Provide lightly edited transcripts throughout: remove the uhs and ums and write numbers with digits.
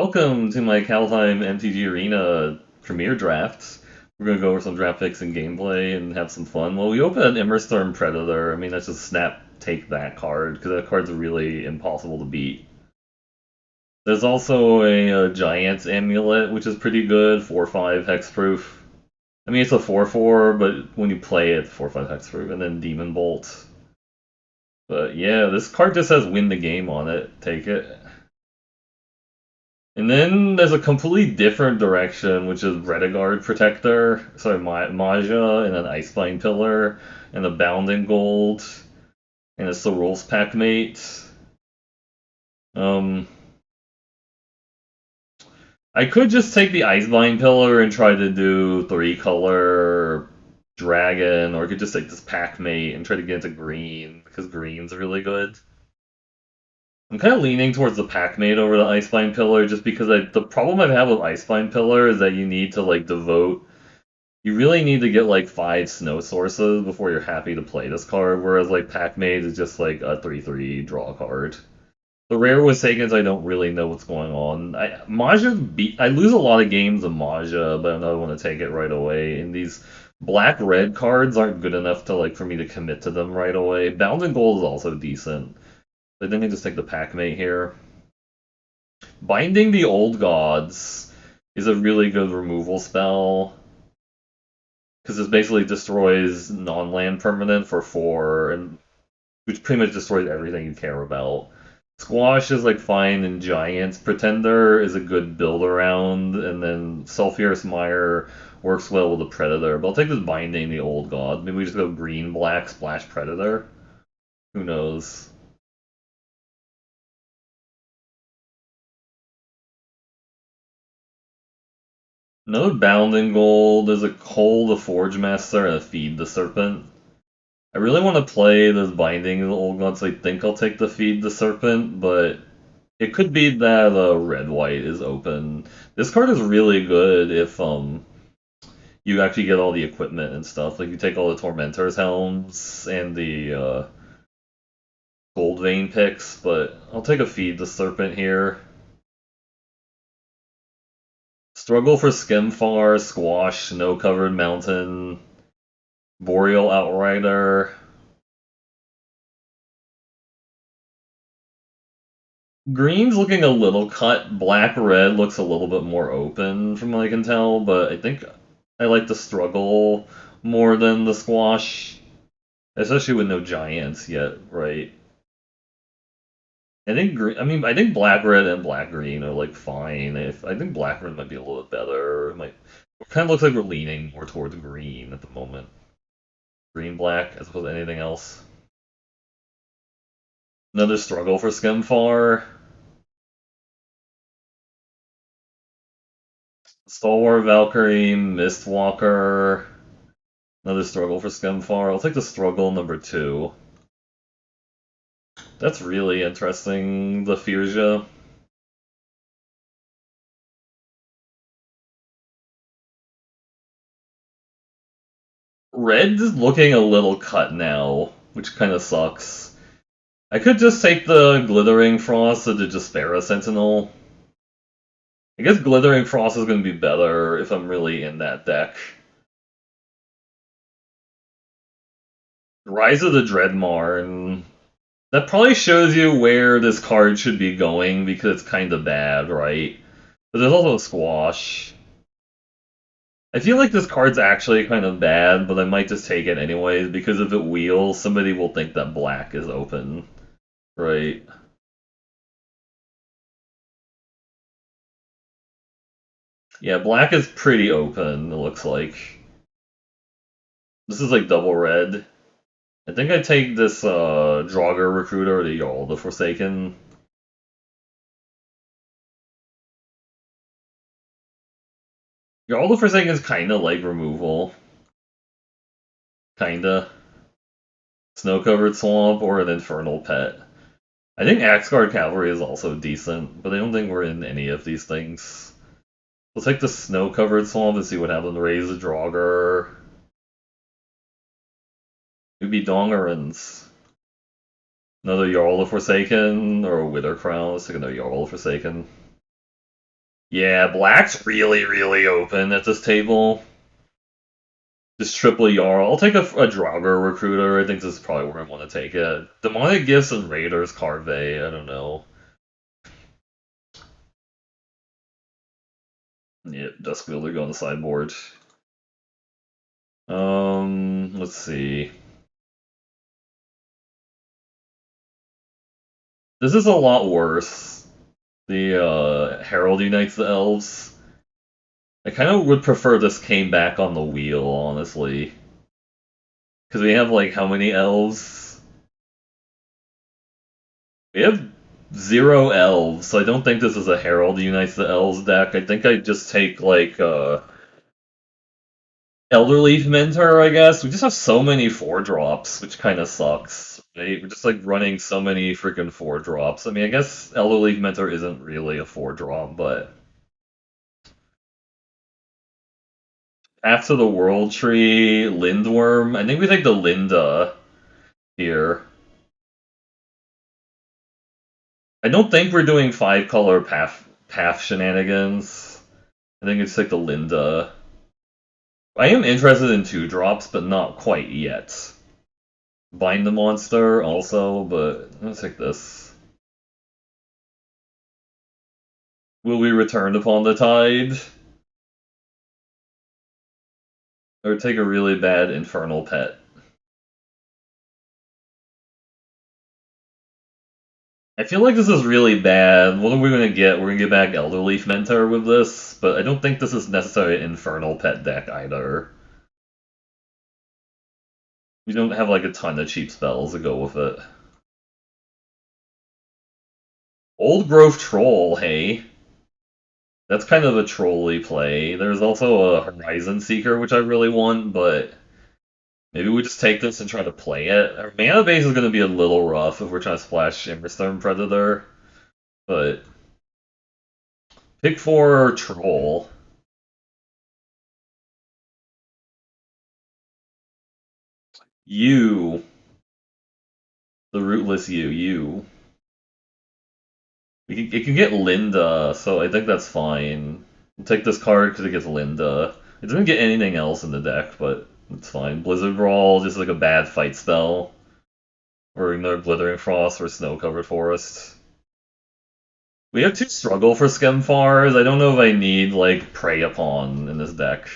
Welcome to my Kaldheim MTG Arena Premier Drafts. We're going to go over some draft picks and gameplay and have some fun. Well, we open an Immersturm Predator. I mean, that's just snap take that card, because that card's really impossible to beat. There's also a Giant's Amulet, which is pretty good, 4/5 hexproof. I mean, it's a 4/4, but when you play it, 4/5 hexproof. And then Demon Bolt. But yeah, this card just has win the game on it. Take it. And then there's a completely different direction, which is Rediguard Protector, sorry, Maja, and an Icebine Pillar, and a Bounding Gold, and a Sorul's Packmate. Um, I could just take the Icebine Pillar and try to do 3-color Dragon, or I could just take this Packmate and try to get into green, because green's really good. I'm kind of leaning towards the Packmate over the Icebine Pillar, just because the problem I have with Icebine Pillar is that you need to devote. You really need to get 5 snow sources before you're happy to play this card, whereas Packmate is just a 3/3 draw card. The rare Wasakens, I don't really know what's going on. I lose a lot of games of Maja, but I don't want to take it right away. And these black-red cards aren't good enough to for me to commit to them right away. Bound and Gold is also decent. But then I just take the Packmate here. Binding the Old Gods is a really good removal spell, because it basically destroys non-land permanent for 4, and which pretty much destroys everything you care about. Squash is fine, and Giant's Pretender is a good build around, and then Sulfurous Mire works well with the Predator. But I'll take this Binding the Old God. Maybe we just go green, black, splash Predator. Who knows? Another Bounding Gold. There's a Coal the Forge Master and a Feed the Serpent. I really want to play this Binding the Old God, so I think I'll take the Feed the Serpent, but it could be that red-white is open. This card is really good if you actually get all the equipment and stuff. Like you take all the Tormentor's Helms and the Gold Vein picks, but I'll take a Feed the Serpent here. Struggle for Skemfar, Squash, Snow-Covered Mountain, Boreal Outrider. Green's looking a little cut. Black-red looks a little bit more open from what I can tell, but I think I like the Struggle more than the Squash. Especially with no Giants yet, right? I think green. I mean, I think black-red and black-green are fine. If I think black-red might be a little bit better. It kind of looks like we're leaning more towards green at the moment. Green-black as opposed to anything else. Another struggle for Skemfar. Stalwart Valkyrie, Mistwalker. Another struggle for Skemfar. I'll take the struggle number 2. That's really interesting, the Firja. Red is looking a little cut now, which kind of sucks. I could just take the Glittering Frost to the Despera Sentinel. I guess Glittering Frost is going to be better if I'm really in that deck. Rise of the Dreadmarn. That probably shows you where this card should be going, because it's kind of bad, right? But there's also a Squash. I feel like this card's actually kind of bad, but I might just take it anyways, because if it wheels, somebody will think that black is open, right? Yeah, black is pretty open, it looks like. This is double red. I think I take this Draugr Recruiter or the Jarl the Forsaken. Jarl the Forsaken is kind of like removal. Kinda. Snow-covered swamp or an infernal pet. I think Axguard Cavalry is also decent, but I don't think we're in any of these things. We'll take the snow-covered swamp and see what happens. Raise the Draugr. It'd be Dongarans. Another Jarl the Forsaken or a Wither Crown. Let's take another Jarl the Forsaken. Yeah, black's really, really open at this table. Just triple Jarl. I'll take a Draugr Recruiter. I think this is probably where I want to take it. Demonic Gifts and Raiders Carve. I don't know. Yep, Duskwielder go on the sideboard. Let's see. This is a lot worse. The Herald unites the elves. I kind of would prefer this came back on the wheel, honestly. Because we have, like, how many elves? We have 0 elves, so I don't think this is a Herald unites the elves deck. I think I'd just take, like, Elderleaf Mentor, I guess. We just have so many 4-drops, which kind of sucks. Right? We're just, like, running so many freaking 4-drops. I mean, I guess Elderleaf Mentor isn't really a 4-drop, but after the World Tree, Lindworm. I think we take the Linda here. I don't think we're doing 5-color path shenanigans. I think it's like the Linda. I am interested in 2-drops, but not quite yet. Bind the monster also, but let's take this. Will we return upon the tide? Or take a really bad infernal pet? I feel like this is really bad. What are we gonna get? We're gonna get back Elderleaf Mentor with this, but I don't think this is necessarily an infernal pet deck either. We don't have like a ton of cheap spells to go with it. Old Growth Troll, hey. That's kind of a trolly play. There's also a Horizon Seeker, which I really want, but maybe we just take this and try to play it. Our mana base is going to be a little rough if we're trying to splash Immersturm Predator, but pick 4 Troll. You, the rootless you. It can get Linda, so I think that's fine. We'll take this card because it gets Linda. It doesn't get anything else in the deck, but it's fine. Blizzard Brawl, just like a bad fight spell. Or another Blithering Frost or Snow Covered Forest. We have 2 struggle for Skemfars. I don't know if I need, like, Prey Upon in this deck.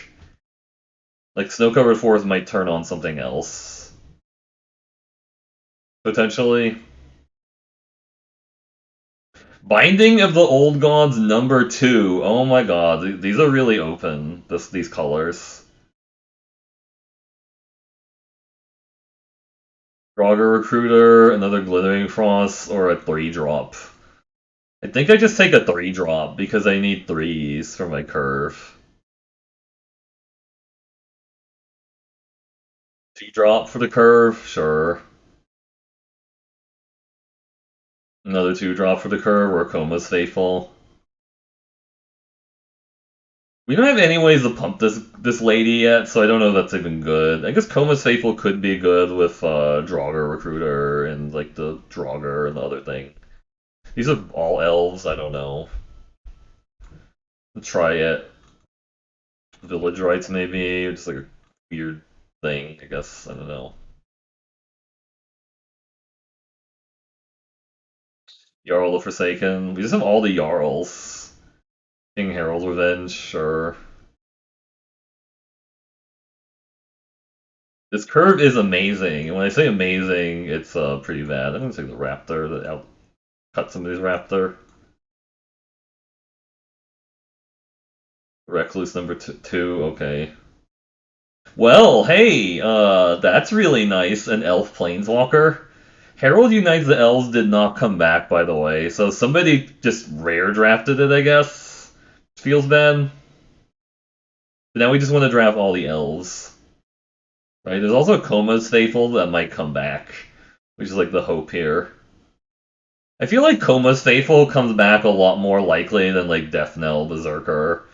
Like, Snow Covered Forest might turn on something else. Potentially. Binding of the Old Gods #2. Oh my god, these are really open, these colors. Draugr Recruiter, another Glittering Frost, or a 3-drop. I think I just take a 3-drop because I need 3s for my curve. 2-drop for the curve, sure. Another 2-drop for the curve, or Coma's Faithful. We don't have any ways to pump this lady yet, so I don't know if that's even good. I guess Coma's Faithful could be good with Draugr Recruiter and like the Draugr and the other thing. These are all elves, I don't know. Try it. Village Rites maybe, or just like a weird thing, I guess. I don't know. Jarl of Forsaken. We just have all the Jarls. King Harold's Revenge, sure. This curve is amazing, and when I say amazing, it's pretty bad. I'm gonna take the Raptor to cut some of these Raptor. Recluse #2, okay. Well, hey, that's really nice. An elf planeswalker. Herald Unites the Elves did not come back, by the way, so somebody just rare drafted it, I guess. Feels bad. But now we just want to draft all the elves. Right? There's also Coma's Faithful that might come back, which is like the hope here. I feel like Coma's Faithful comes back a lot more likely than like Death Knell Berserker.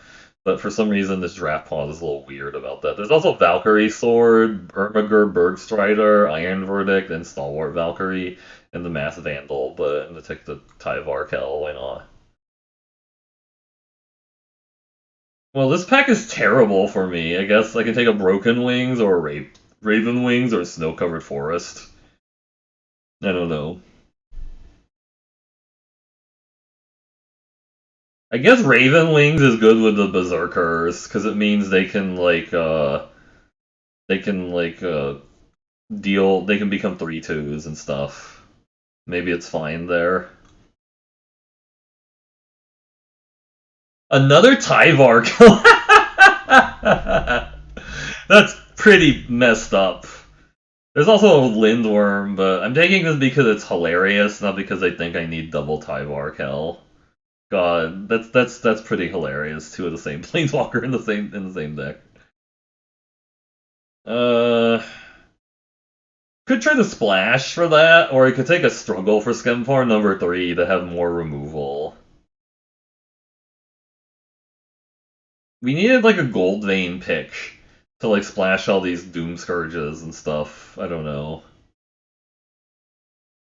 But for some reason, this draft pod is a little weird about that. There's also Valkyrie Sword, Ermiger Bergstrider, Iron Verdict, and Stalwart Valkyrie, and the Mass Vandal. But I'm gonna take the Tyvar Kaldheim, why not? Well, this pack is terrible for me. I guess I can take a Broken Wings or a Raven Wings or a Snow Covered Forest. I don't know. I guess Raven Wings is good with the Berserkers because it means they can deal they can become 3/2s and stuff. Maybe it's fine there. Another Tyvar kill. That's pretty messed up. There's also a Lindworm, but I'm taking this because it's hilarious, not because I think I need double Tyvar kill. God, that's pretty hilarious. Two of the same planeswalker in the same deck. Uh, could try the splash for that, or I could take a struggle for Skemfar number 3 to have more removal. We needed like a gold vein pick to like splash all these doom scourges and stuff. I don't know.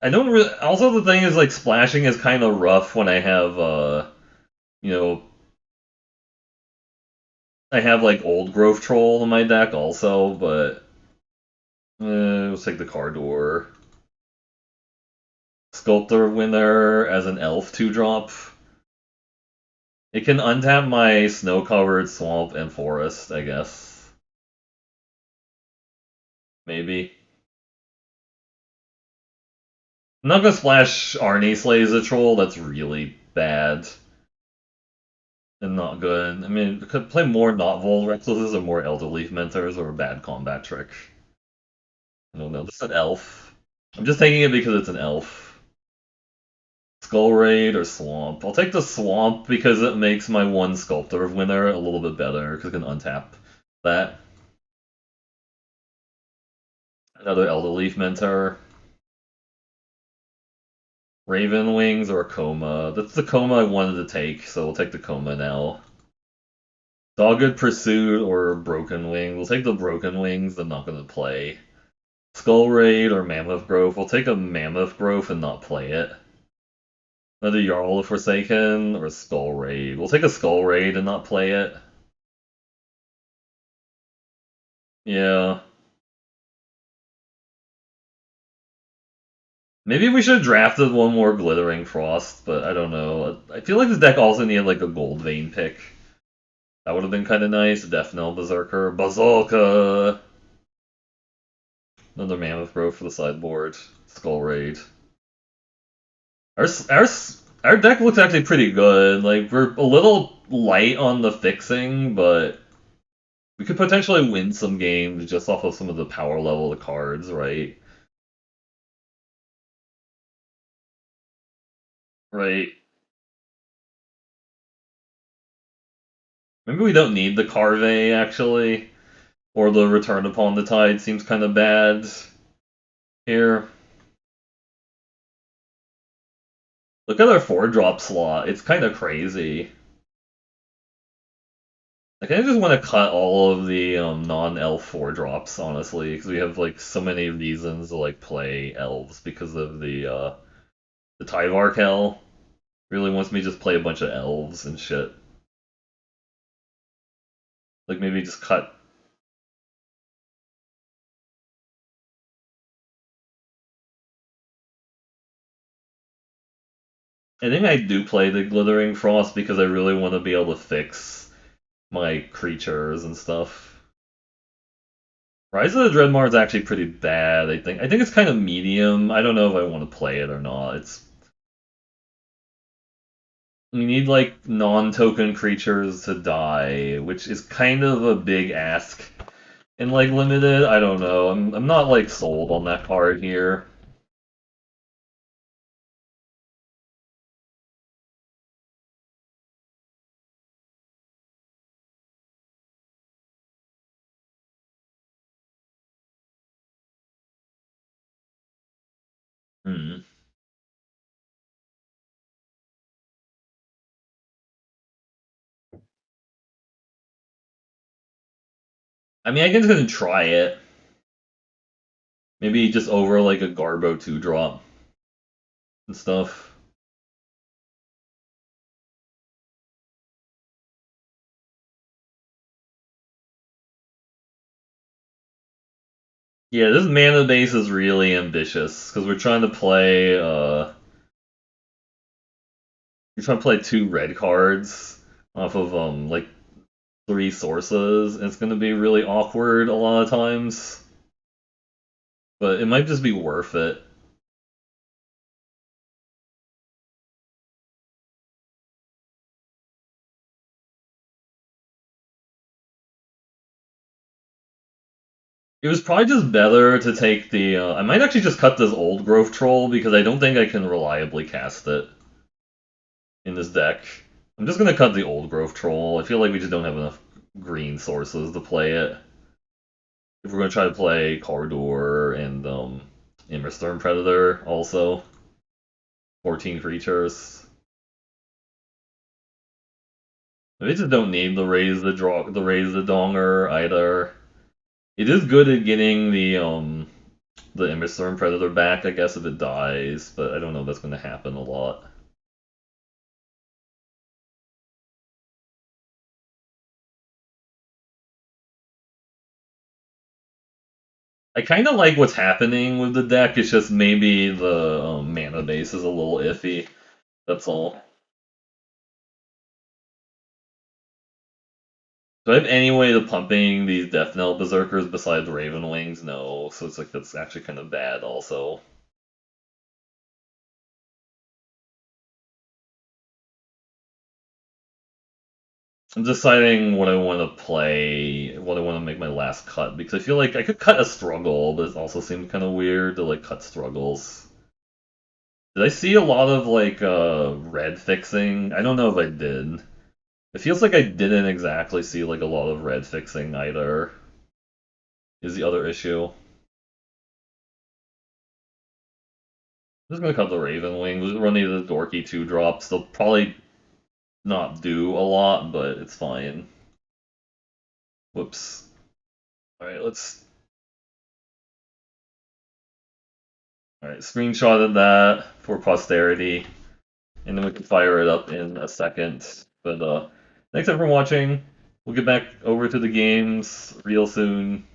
I don't really. Also, the thing is like splashing is kind of rough when I have you know, I have like old growth troll in my deck also, but let's take the Cardor. Sculptor Winner as an elf 2-drop. It can untap my snow covered swamp and forest, I guess. Maybe. I'm not gonna splash Arnie Slays a troll, that's really bad. And not good. I mean, we could play more not Vol Recluses or more Elder Leaf Mentors or a bad combat trick. I don't know. This is an elf. I'm just taking it because it's an elf. Skull Raid or Swamp. I'll take the Swamp because it makes my one Sculptor of Winter a little bit better because I can untap that. Another Elder Leaf Mentor. Raven Wings or Coma. That's the Coma I wanted to take, so we'll take the Coma now. Dogged Pursuit or Broken Wing. We'll take the Broken Wings, I'm not going to play. Skull Raid or Mammoth Growth. We'll take a Mammoth Growth and not play it. Another Jarl of Forsaken or Skull Raid. We'll take a Skull Raid and not play it. Yeah. Maybe we should have drafted one more Glittering Frost, but I don't know. I feel like this deck also needed like a Gold Vein pick. That would have been kind of nice. Death Knell Berserker. Bazooka! Another Mammoth Growth for the sideboard. Skull Raid. Our, our, our deck looks actually pretty good. Like, we're a little light on the fixing, but we could potentially win some games just off of some of the power level of the cards, right? Right. Maybe we don't need the Carve, actually. Or the Return Upon the Tide seems kind of bad here. Look at our 4-drop slot. It's kind of crazy. I kind of just want to cut all of the non-elf 4-drops, honestly, because we have like so many reasons to like play elves because of the Tyvar Kel. Really wants me to just play a bunch of elves and shit. Like maybe just cut. I think I do play the Glittering Frost because I really want to be able to fix my creatures and stuff. Rise of the Dreadmar is actually pretty bad, I think. I think it's kind of medium. I don't know if I want to play it or not. It's we need like non-token creatures to die, which is kind of a big ask in like limited. I don't know. I'm not like sold on that card here. Hmm. I mean, I guess gonna try it. Maybe just over like a Garbo 2-drop and stuff. Yeah, this mana base is really ambitious because we're trying to play two red cards off of like three sources, and it's gonna be really awkward a lot of times. But it might just be worth it. It was probably just better to take the. I might actually just cut this old growth troll because I don't think I can reliably cast it in this deck. I'm just gonna cut the old growth troll. I feel like we just don't have enough green sources to play it. If we're gonna try to play Cardor and Immersturm Predator also, 14 creatures. They just don't need the raise the donger either. It is good at getting the Immersturm Predator back, I guess, if it dies, but I don't know if that's gonna happen a lot. I kind of like what's happening with the deck. It's just maybe the mana base is a little iffy. That's all. Do I have any way of pumping these Death Knell Berserkers besides Raven Wings? No. So it's like that's actually kind of bad also. I'm deciding what I want to play, what I want to make my last cut, because I feel like I could cut a struggle, but it also seemed kind of weird to like cut struggles. Did I see a lot of like red fixing? I don't know if I did. It feels like I didn't exactly see like a lot of red fixing either. Is the other issue. I'm just gonna cut the Raven Wing. We're running the dorky 2 drops. They'll probably not do a lot, but it's fine. Whoops. Alright, alright, screenshotted that for posterity, and then we can fire it up in a second. But thanks everyone for watching. We'll get back over to the games real soon.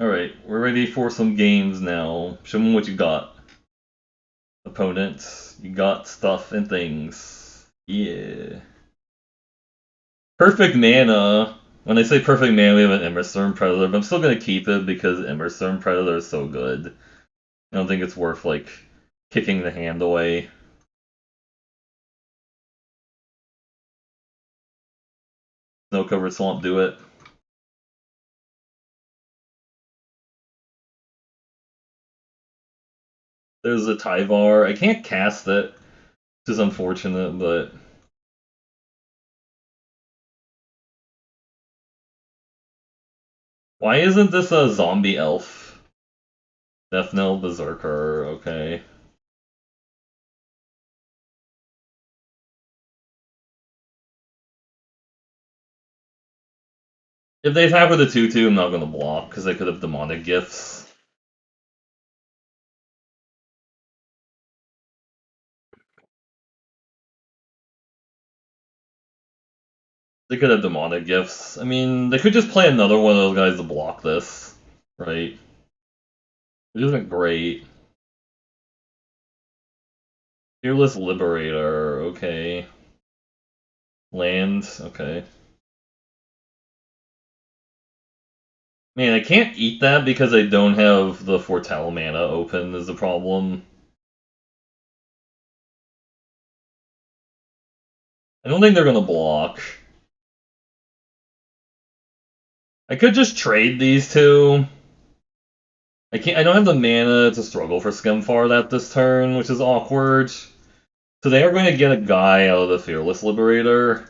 Alright, we're ready for some games now. Show me what you got. Opponent, you got stuff and things. Yeah. Perfect mana. When I say perfect mana, we have an Immersturm Predator, but I'm still gonna keep it because Immersturm Predator is so good. I don't think it's worth like kicking the hand away. Snow covered swamp, do it. There's a Tyvar. I can't cast it, which is unfortunate, but why isn't this a zombie elf? Death Knell Berserker, okay. If they attack with a 2-2, I'm not gonna block, because they could have demonic gifts. They could have demonic gifts. I mean, they could just play another one of those guys to block this, right? Which isn't great. Fearless Liberator, okay. Land, okay. Man, I can't eat that because I don't have the Foretell mana open is the problem. I don't think they're gonna block. I could just trade these two. I don't have the mana to struggle for Skemfar that this turn, which is awkward. So they are going to get a guy out of the Fearless Liberator.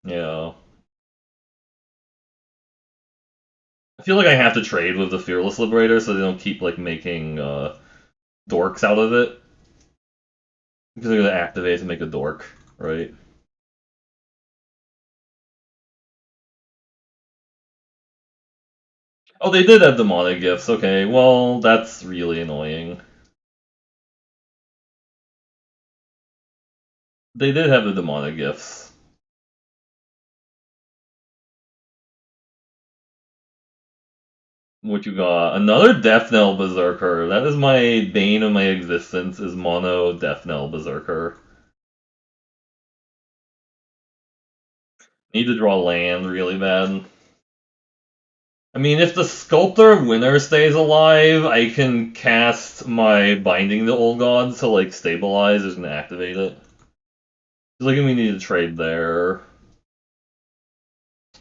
Yeah. I feel like I have to trade with the Fearless Liberator so they don't keep like making dorks out of it. Because they're gonna activate to make a dork, right? Oh, they did have demonic gifts. Okay, well, that's really annoying. They did have the demonic gifts. What you got? Another Death Knell Berserker. That is my bane of my existence, is mono Death Knell Berserker. Need to draw land really bad. I mean, if the Sculptor Winner stays alive, I can cast my Binding the Old Gods to, like, stabilize and activate it. Like, we need to trade there.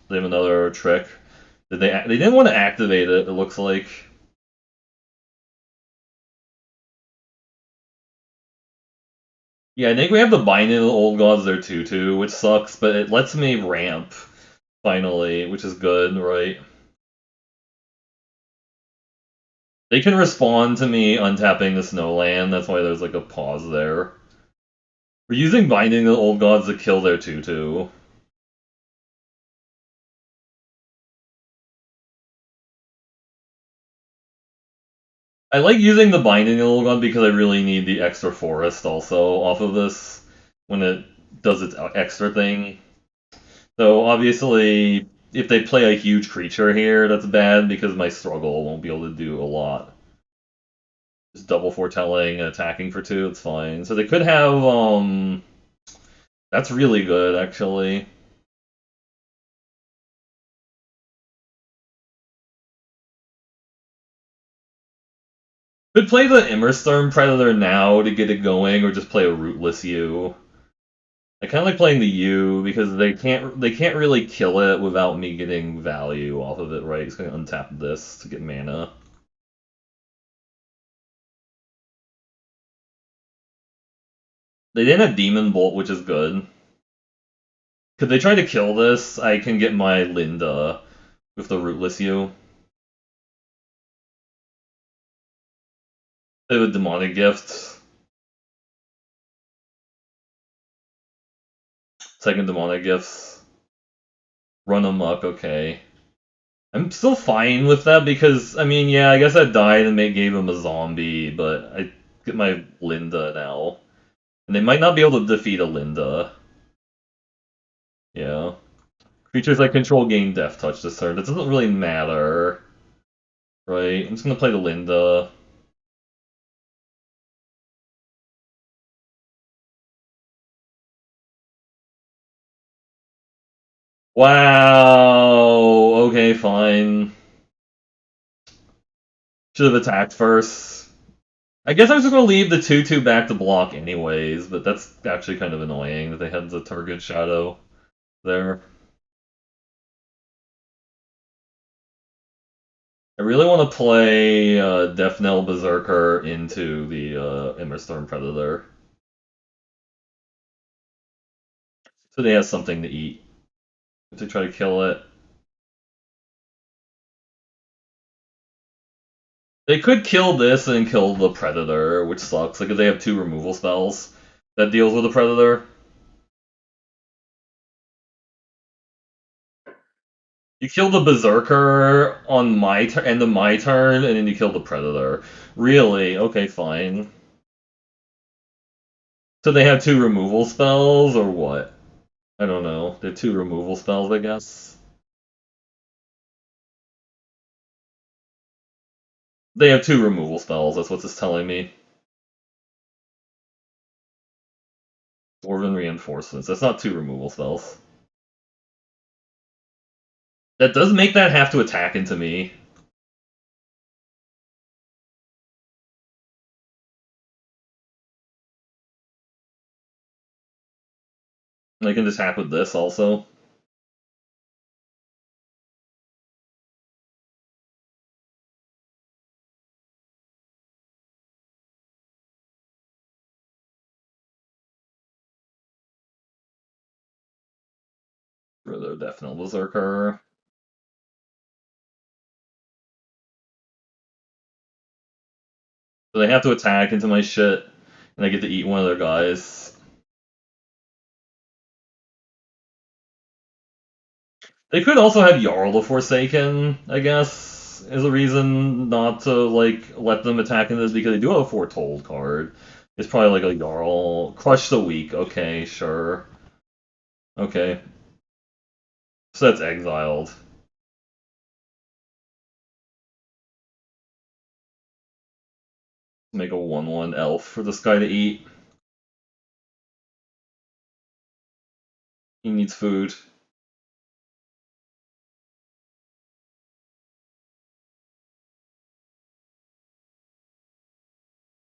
They have another trick. Did they didn't want to activate it, it looks like. Yeah, I think we have the Binding of the Old Gods there too, which sucks, but it lets me ramp, finally, which is good, right? They can respond to me untapping the Snowland, that's why there's like a pause there. We're using Binding of the Old Gods to kill their 2/2. I like using the Binding of the Old God because I really need the extra forest also off of this when it does its extra thing. So obviously, if they play a huge creature here, that's bad because my struggle won't be able to do a lot. Just double foretelling and attacking for 2, it's fine. So they could have, that's really good, actually. Could play the Immersturm Predator now to get it going, or just play a Rootless U. I kind of like playing the U because they can't really kill it without me getting value off of it, right? It's going to untap this to get mana. They didn't have Demon Bolt, which is good. Could they try to kill this? I can get my Linda with the Rootless U. They have a Demonic Gift. Second Demonic Gifts. Run amok, okay. I'm still fine with that because, I mean, yeah, I guess I died and they gave him a zombie, but I get my Linda now. And they might not be able to defeat a Linda. Yeah. Creatures that control gain Death Touch this turn. That doesn't really matter. Right? I'm just gonna play the Linda. Wow! Okay, fine. Should have attacked first. I guess I was just gonna leave the 2/2 back to block anyways, but that's actually kind of annoying that they had the target shadow there. I really want to play Death Knell Berserker into the Immersturm Predator. So they have something to eat. To try to kill it. They could kill this and kill the Predator, which sucks. Like, if they have 2 removal spells that deals with the Predator. You kill the Berserker on my end of my turn, and then you kill the Predator. Really? Okay, fine. So they have 2 removal spells, or what? I don't know. They have 2 removal spells, I guess. They have 2 removal spells, that's what it's telling me. Dwarven Reinforcements. That's not 2 removal spells. That does make that have to attack into me. I can just tap with this also. For the Death Knell Berserker. So they have to attack into my shit, and I get to eat one of their guys. They could also have Jarl the Forsaken, I guess. is a reason not to like let them attack in this because they do have a foretold card. It's probably like a Jarl. Crush the weak. Okay, sure. Okay. So that's exiled. Make a 1/1 elf for this guy to eat. He needs food.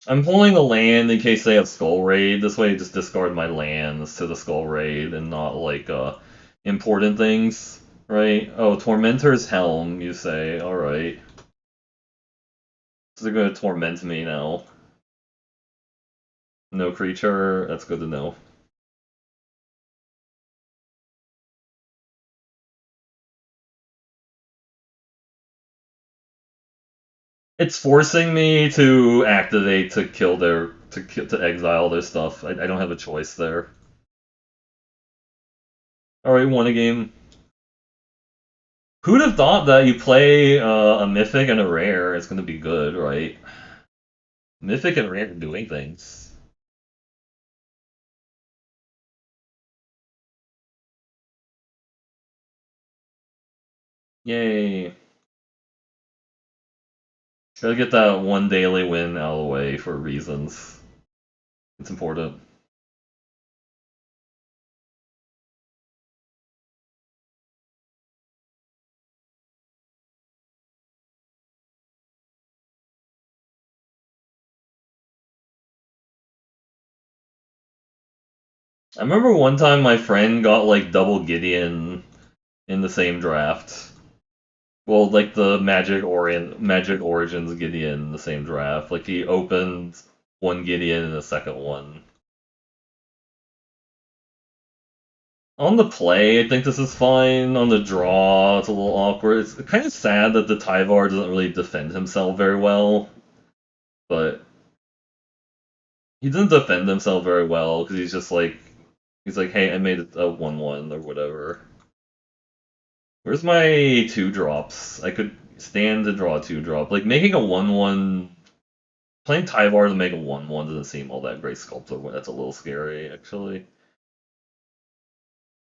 I'm pulling the land in case they have Skull Raid. This way I just discard my lands to the Skull Raid and not like important things. Right? Oh, Tormentor's Helm, you say. Alright. So they're gonna torment me now. No creature, that's good to know. It's forcing me to activate to kill their to exile their stuff. I don't have a choice there. Alright, won a game. Who'd have thought that you play a mythic and a rare, it's gonna be good, right? Mythic and rare doing things. Yay. Gotta get that one daily win out of the way for reasons. It's important. I remember one time my friend got like double Gideon in the same draft. Well, like the Magic Origins Gideon in the same draft. Like he opened one Gideon and the second one. On the play, I think this is fine. On the draw, it's a little awkward. It's kind of sad that the Tyvar doesn't really defend himself very well, but he doesn't defend himself very well because he's like, hey, I made it a 1/1 or whatever. Where's my 2 drops? I could stand to draw a 2 drop. Like making a 1/1, playing Tyvar to make a 1/1 doesn't seem all that great sculptor. That's a little scary, actually.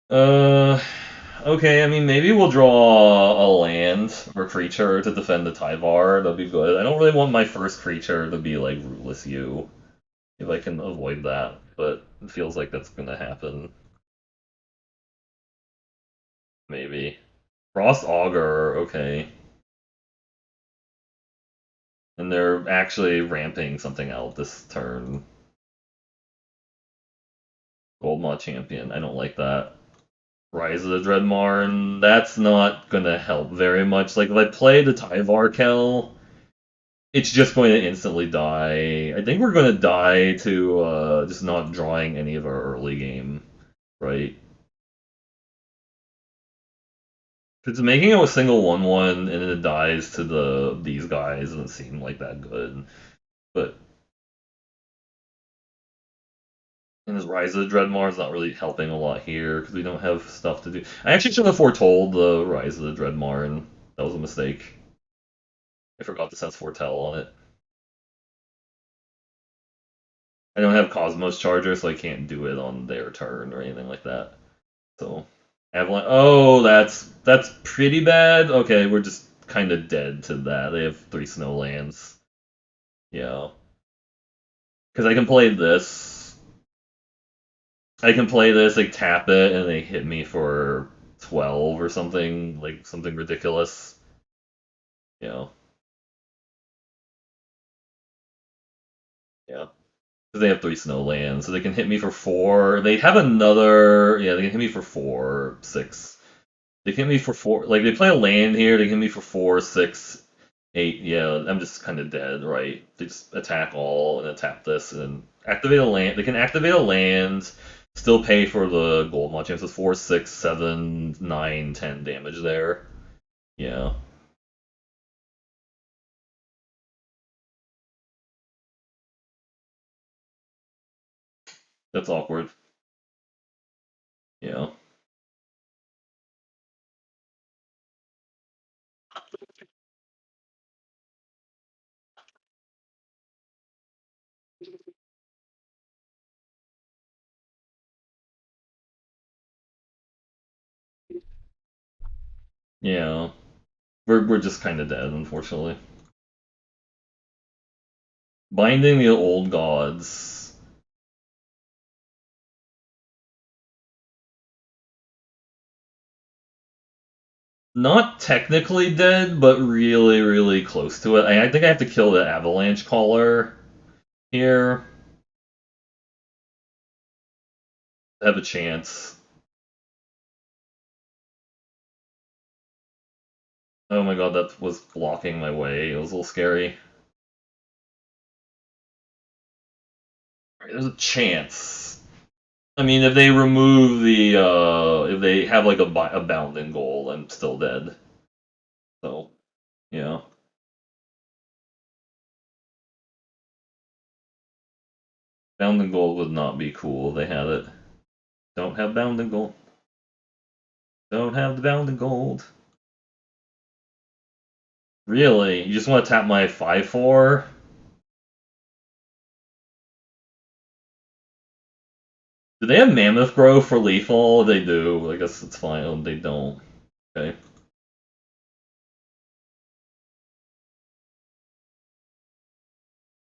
Uh, okay. I mean, maybe we'll draw a land or creature to defend the Tyvar. That'd be good. I don't really want my first creature to be like Rootless You, if I can avoid that. But it feels like that's gonna happen. Maybe. Frost Augur. Okay. And they're actually ramping something out this turn. Goldmaw Champion. I don't like that. Rise of the Dreadmarn. That's not gonna help very much. Like if I play the Tyvar Kell, it's just going to instantly die. I think we're going to die to just not drawing any of our early game, right? Because making it a single 1/1 and then it dies to these guys doesn't seem like that good. But and his Rise of the Dreadmar is not really helping a lot here because we don't have stuff to do. I actually should have foretold the Rise of the Dreadmar, and that was a mistake. I forgot to sense foretell on it. I don't have Cosmos Charger, so I can't do it on their turn or anything like that. So Avalanche. Oh, that's pretty bad. Okay, we're just kind of dead to that. They have 3 Snowlands. Yeah, because I can play this. I can play this, like tap it, and they hit me for 12 or something, like something ridiculous. Yeah, yeah. Because they have 3 Snowlands, so they can hit me for 4. They have another. Yeah, they can hit me for 4, 6. They hit me for 4. Like they play a land here. They hit me for 4, 6, 8. Yeah, I'm just kind of dead, right? They just attack all and attack this and activate a land. They can activate a land, still pay for the gold mod chances. 4, 6, 7, 9, 10 damage there. Yeah, that's awkward. Yeah. Yeah. We're just kind of dead, unfortunately. Binding the old gods. Not technically dead, but really, really close to it. I think I have to kill the avalanche caller here to have a chance. Oh my god, that was blocking my way. It was a little scary. There's a chance. I mean, if they remove the, if they have like a bounding goal, I'm still dead. So, yeah. Bounding gold would not be cool if they had it. Don't have bounding gold. Don't have the bounding gold. Really? You just want to tap my 5/4? Do they have Mammoth Growth for lethal? They do. I guess it's fine. Oh, they don't. Okay.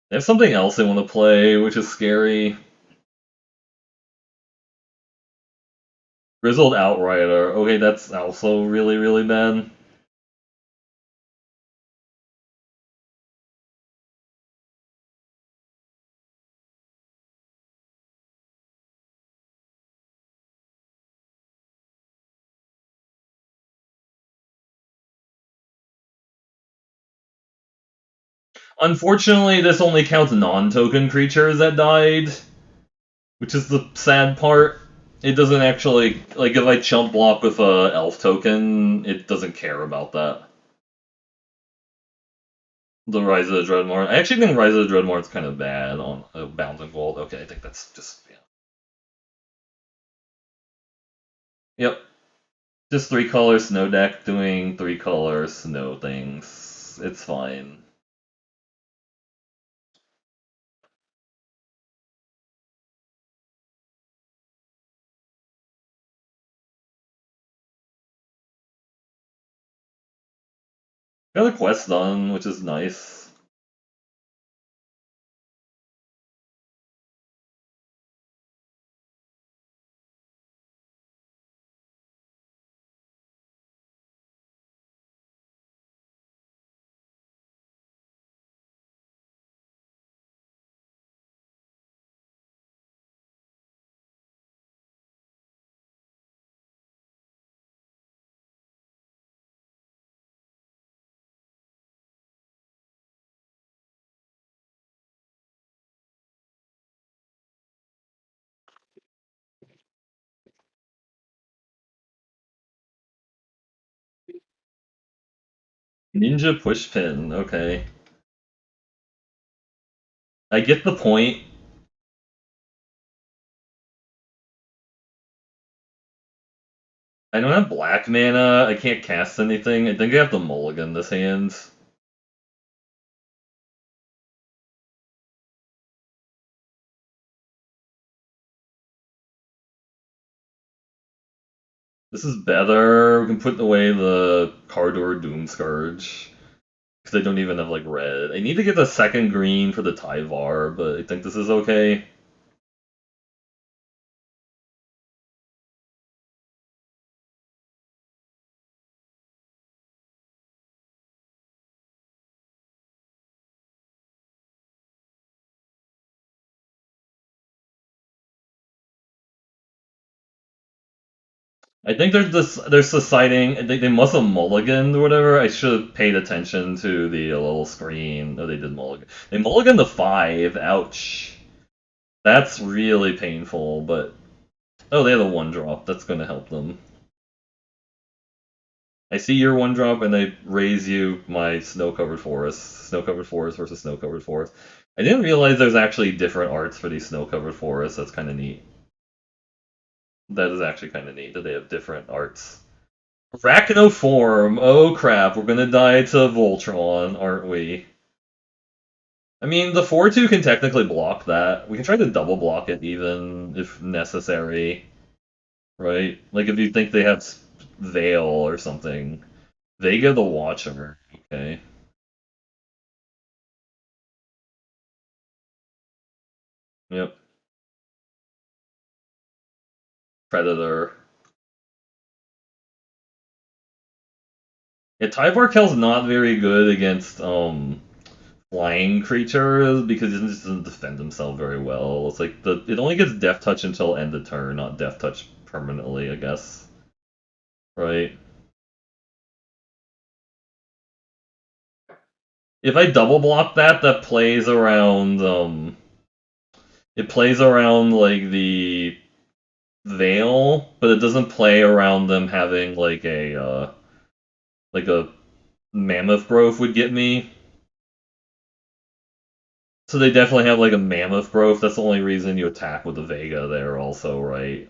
They have something else they want to play, which is scary. Grizzled Outrider. Okay, that's also really, really bad. Unfortunately, this only counts non-token creatures that died, which is the sad part. It doesn't actually, like, if I chump block with a elf token, it doesn't care about that. The Rise of the Dreadmort. I actually think Rise of the Dreadmort's kind of bad on Bound and Gold. Okay, I think that's just, yeah. Yep. Just 3-color snow deck doing 3-color snow things. It's fine. Got the quest done, which is nice. Ninja Pushpin, okay. I get the point. I don't have black mana, I can't cast anything. I think I have to mulligan this hand. This is better. We can put away the Cardor Doomscourge. Because I don't even have, like, red. I need to get the second green for the Tyvar, but I think this is okay. I think they're deciding they must have mulliganed or whatever. I should have paid attention to the little screen. Oh, they did mulligan. They mulliganed the 5. Ouch. That's really painful, but oh, they have a 1-drop. That's going to help them. I see your 1-drop, and they raise you my snow-covered forest. Snow-covered forest versus snow-covered forest. I didn't realize there's actually different arts for these snow-covered forests. That's kind of neat. That is actually kind of neat that they have different arts. Arachnoform! Oh crap, we're gonna die to Voltron, aren't we? I mean, the 4-2 can technically block that. We can try to double block it even, if necessary. Right? Like if you think they have Veil or something. Vega the Watcher. Okay. Yep. Predator. Yeah, Tyvar Kaldheim's not very good against flying creatures because he doesn't defend himself very well. It's like it only gets Death Touch until end of turn, not Death Touch permanently, I guess. Right? If I double block that, that plays around it plays around like the Veil, but it doesn't play around them having like a Mammoth Growth would get me. So they definitely have like a Mammoth Growth. That's the only reason you attack with the Vega there also, right?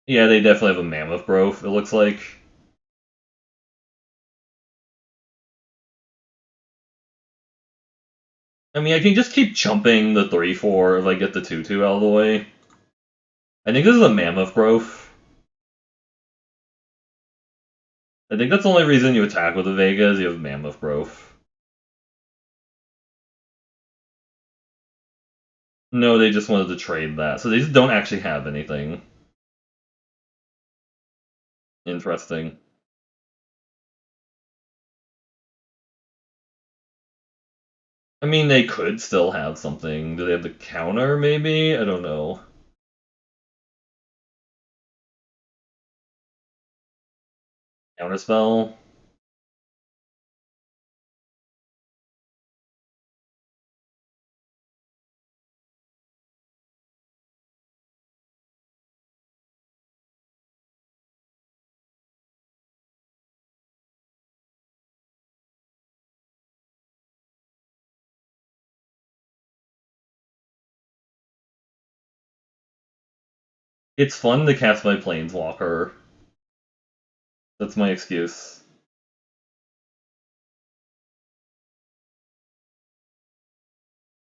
Yeah, they definitely have a Mammoth Growth, it looks like. I mean, I can just keep chumping the 3/4 if I get the 2/2 out of the way. I think this is a Mammoth Growth. I think that's the only reason you attack with the Vega is you have Mammoth Growth. No, they just wanted to trade that. So they just don't actually have anything. Interesting. I mean, they could still have something. Do they have the counter, maybe? I don't know. Counterspell? It's fun to cast my Planeswalker. That's my excuse.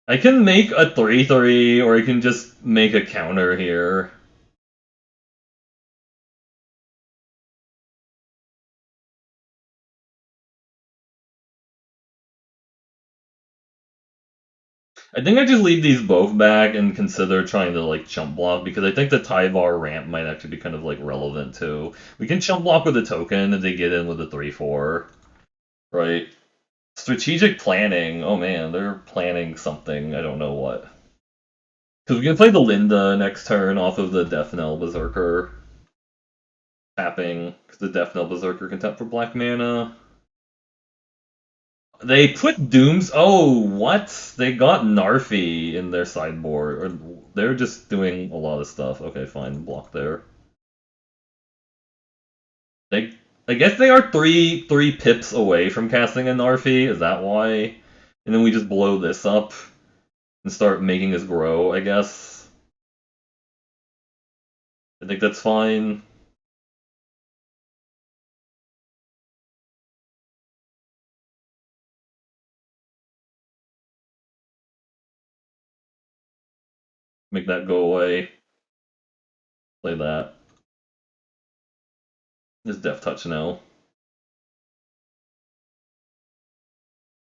I can make a 3/3, or I can just make a counter here. I think I just leave these both back and consider trying to like chump block because I think the Tyvar ramp might actually be kind of like relevant too. We can chump block with a token if they get in with a 3/4, right? Strategic planning. Oh man, they're planning something. I don't know what. Because we can play the Linda next turn off of the Death Knell Berserker. Tapping, because the Death Knell Berserker can tap for black mana. They put Dooms. Oh, what? They got Narfi in their sideboard. Or they're just doing a lot of stuff. Okay, fine. Block there. They, I guess they are three pips away from casting a Narfi. Is that why? And then we just blow this up and start making this grow, I guess. I think that's fine. Make that go away. Play that. Just Death Touch now.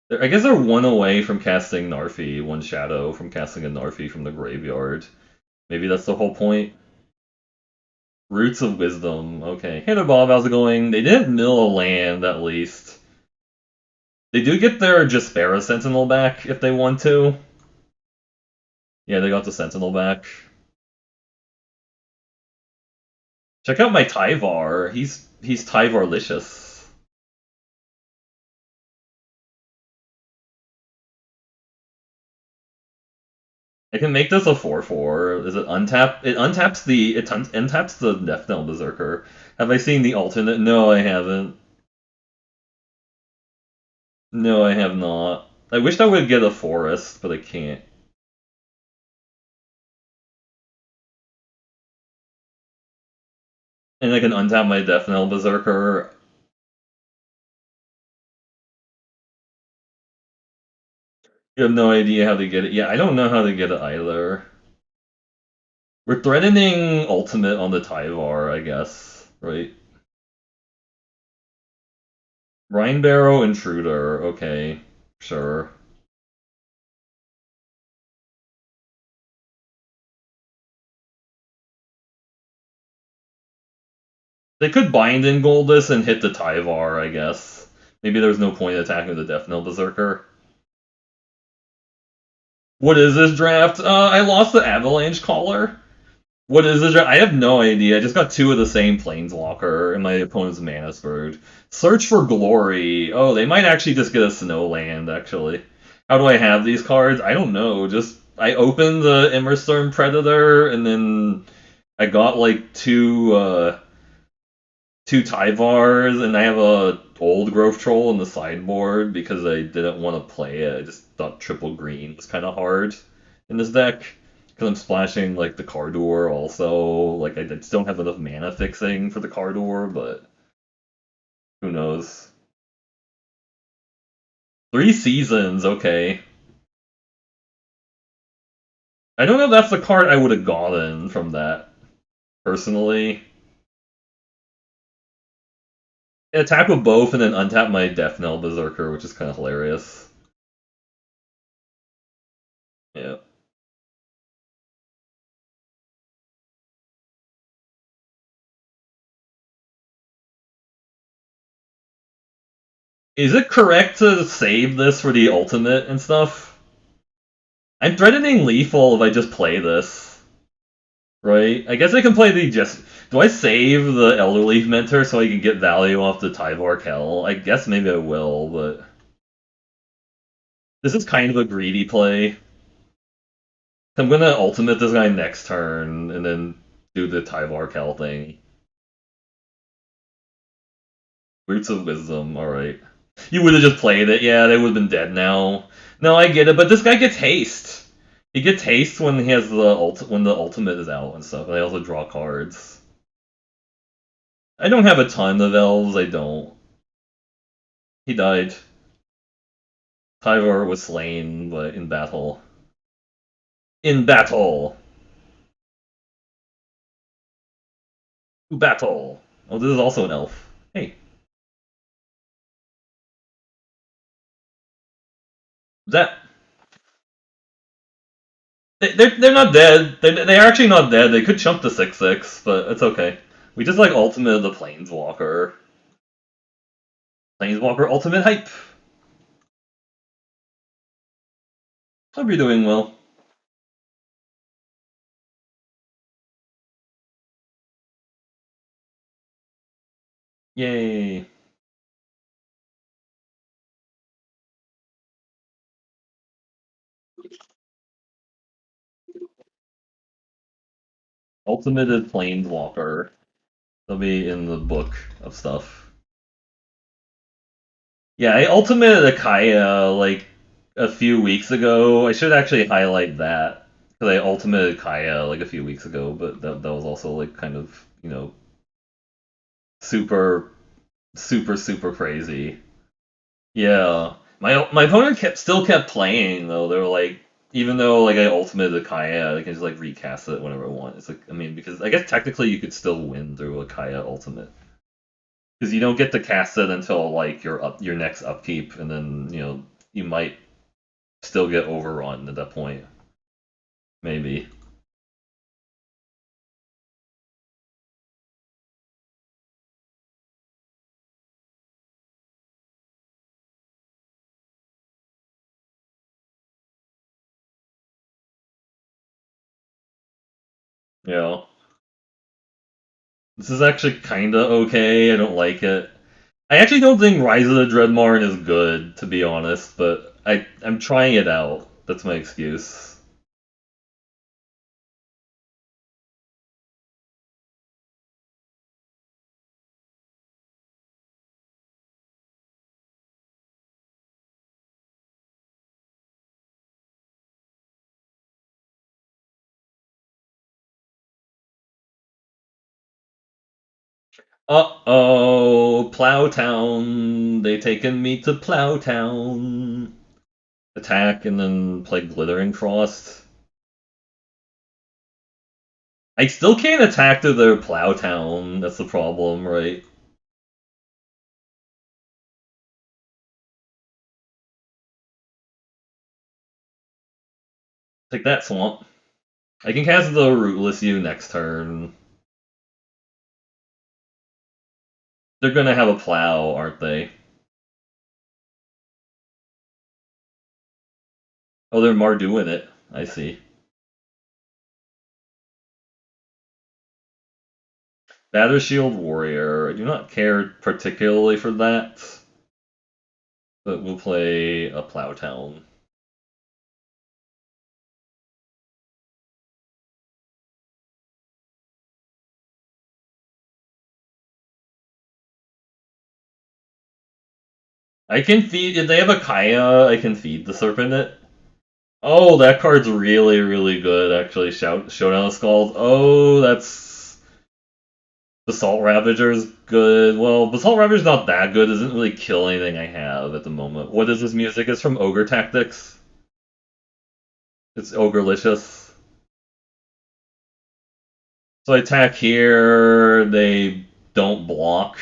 I guess they're one away from casting Narfi, one shadow from casting a Narfi from the graveyard. Maybe that's the whole point. Roots of Wisdom. Okay. Hey there, Bob. How's it going? They didn't mill a land, at least. They do get their Jaspera Sentinel back if they want to. Yeah, they got the Sentinel back. Check out my Tyvar. He's Tyvarlicious. I can make this a 4/4. Is it untap? It untaps the Death Knell Berserker. Have I seen the alternate? No, I haven't. No, I have not. I wish I would get a forest, but I can't. And I can untap my Death Knell Berserker. You have no idea how to get it. Yeah, I don't know how to get it either. We're threatening ultimate on the Tyvar, I guess. right? Rhinebarrow Intruder, okay, sure. They could bind in Goldus and hit the Tyvar, I guess. Maybe there's no point attacking the Death Knell Berserker. What is this draft? I lost the Avalanche Caller. What is this draft? I have no idea. I just got two of the same Planeswalker and my opponent's Mana Spurge. Search for Glory. Oh, they might actually just get a Snowland, actually. How do I have these cards? I don't know. Just, I opened the Immersturm Predator, and then I got like two Tyvars, and I have a old Growth Troll in the sideboard because I didn't want to play it. I just thought triple green was kind of hard in this deck because I'm splashing like the Cardor also. Like I just don't have enough mana fixing for the Cardor, but who knows? 3 seasons, okay. I don't know if that's the card I would have gotten from that personally. Attack with both and then untap my Death Knell Berserker, which is kind of hilarious. Yeah. Is it correct to save this for the ultimate and stuff? I'm threatening lethal if I just play this. Right? I guess I can play the just. Do I save the Elderleaf Mentor so I can get value off the Tyvar Kell? I guess maybe I will, but. This is kind of a greedy play. I'm gonna ultimate this guy next turn and then do the Tyvar Kell thing. Roots of Wisdom, alright. You would have just played it, yeah, they would have been dead now. No, I get it, but this guy gets haste. He gets haste when he has when the ultimate is out and stuff, and I also draw cards. I don't have a ton of elves, I don't. He died. Tyvar was slain, but in battle. In battle! Battle! Oh, this is also an elf. Hey. That they're not dead. They're actually not dead. They could chump the 6/6, but it's okay. We just like ultimate the Planeswalker. Planeswalker ultimate hype. Hope you're doing well. Yay. Ultimated Planeswalker. They'll be in the book of stuff. Yeah, I ultimated Akaya like a few weeks ago. I should actually highlight that because I ultimated Kaya like a few weeks ago, but that was also like kind of super super crazy. Yeah, my opponent still kept playing though. They were like, even though like I ultimated Kaya, I can just like recast it whenever I want. It's like I mean because I guess technically you could still win through a Kaya ultimate because you don't get to cast it until like your next upkeep, and then you might still get overrun at that point. Maybe. Yeah. This is actually kinda okay. I don't like it. I actually don't think Rise of the Dreadmarn is good, to be honest, but I'm trying it out. That's my excuse. Uh-oh, Plowtown. They taken me to Plowtown. Attack and then play Glittering Frost. I still can't attack to their Plow Town. That's the problem, right? Take that, Swamp. I can cast the Rootless You next turn. They're gonna have a Plow, aren't they? Oh, they're Marduing it. I see. Battle Shield Warrior. I do not care particularly for that, but we'll play a Plow Town. I can feed. If they have a Kaya, I can feed the Serpent it. Oh, that card's really, really good, actually. Showdown of Skulls. Oh, that's. Basalt Ravager's good. Well, Basalt Ravager's not that good. It doesn't really kill anything I have at the moment. What is this music? It's from Ogre Tactics. It's Ogrelicious. So I attack here. They don't block.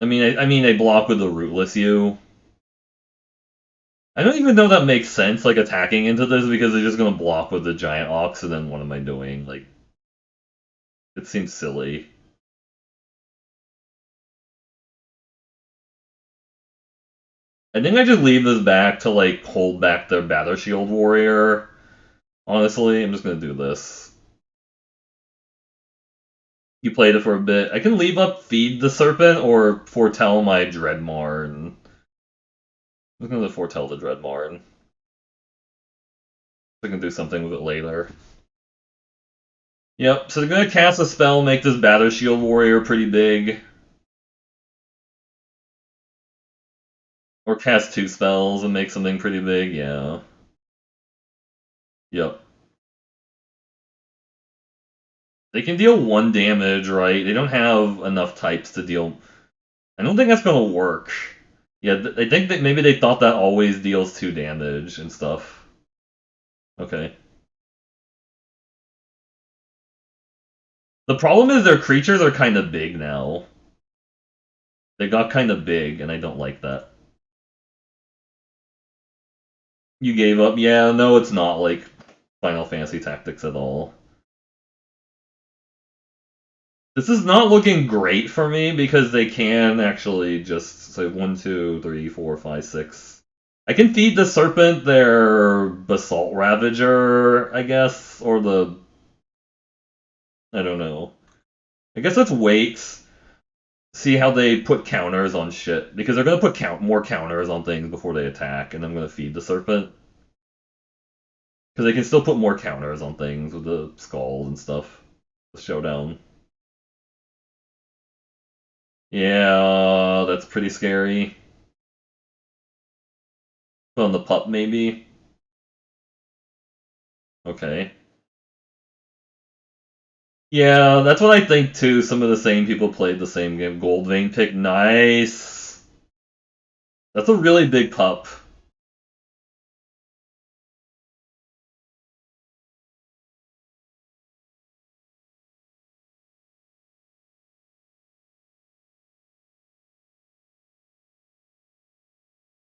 I mean, they block with the Rootless You. I don't even know that makes sense, like attacking into this, because they're just gonna block with the Giant Ox, and then what am I doing? Like, it seems silly. I think I just leave this back to like hold back their Battle Shield Warrior. Honestly, I'm just gonna do this. You played it for a bit. I can leave up Feed the Serpent or foretell my Dreadmarn. I'm gonna foretell the Dreadmarn. I can do something with it later. Yep, so they're gonna cast a spell, make this Battle Shield Warrior pretty big. Or cast two spells and make something pretty big, yeah. Yep. They can deal 1 damage, right? They don't have enough types to deal. I don't think that's gonna work. Yeah, I think that maybe they thought that always deals 2 damage and stuff. Okay. The problem is their creatures are kind of big now. They got kind of big, and I don't like that. You gave up? Yeah, no, it's not like Final Fantasy Tactics at all. This is not looking great for me because they can actually just say 1, 2, 3, 4, 5, 6. I can feed the Serpent their Basalt Ravager, I guess, or the. I don't know. I guess let's wait, see how they put counters on shit, because they're gonna put more counters on things before they attack, and I'm gonna feed the Serpent. Because they can still put more counters on things with the skulls and stuff. The showdown. Yeah, that's pretty scary. Put on the pup, maybe? Okay. Yeah, that's what I think too. Some of the same people played the same game. Gold Vein pick, nice. That's a really big pup.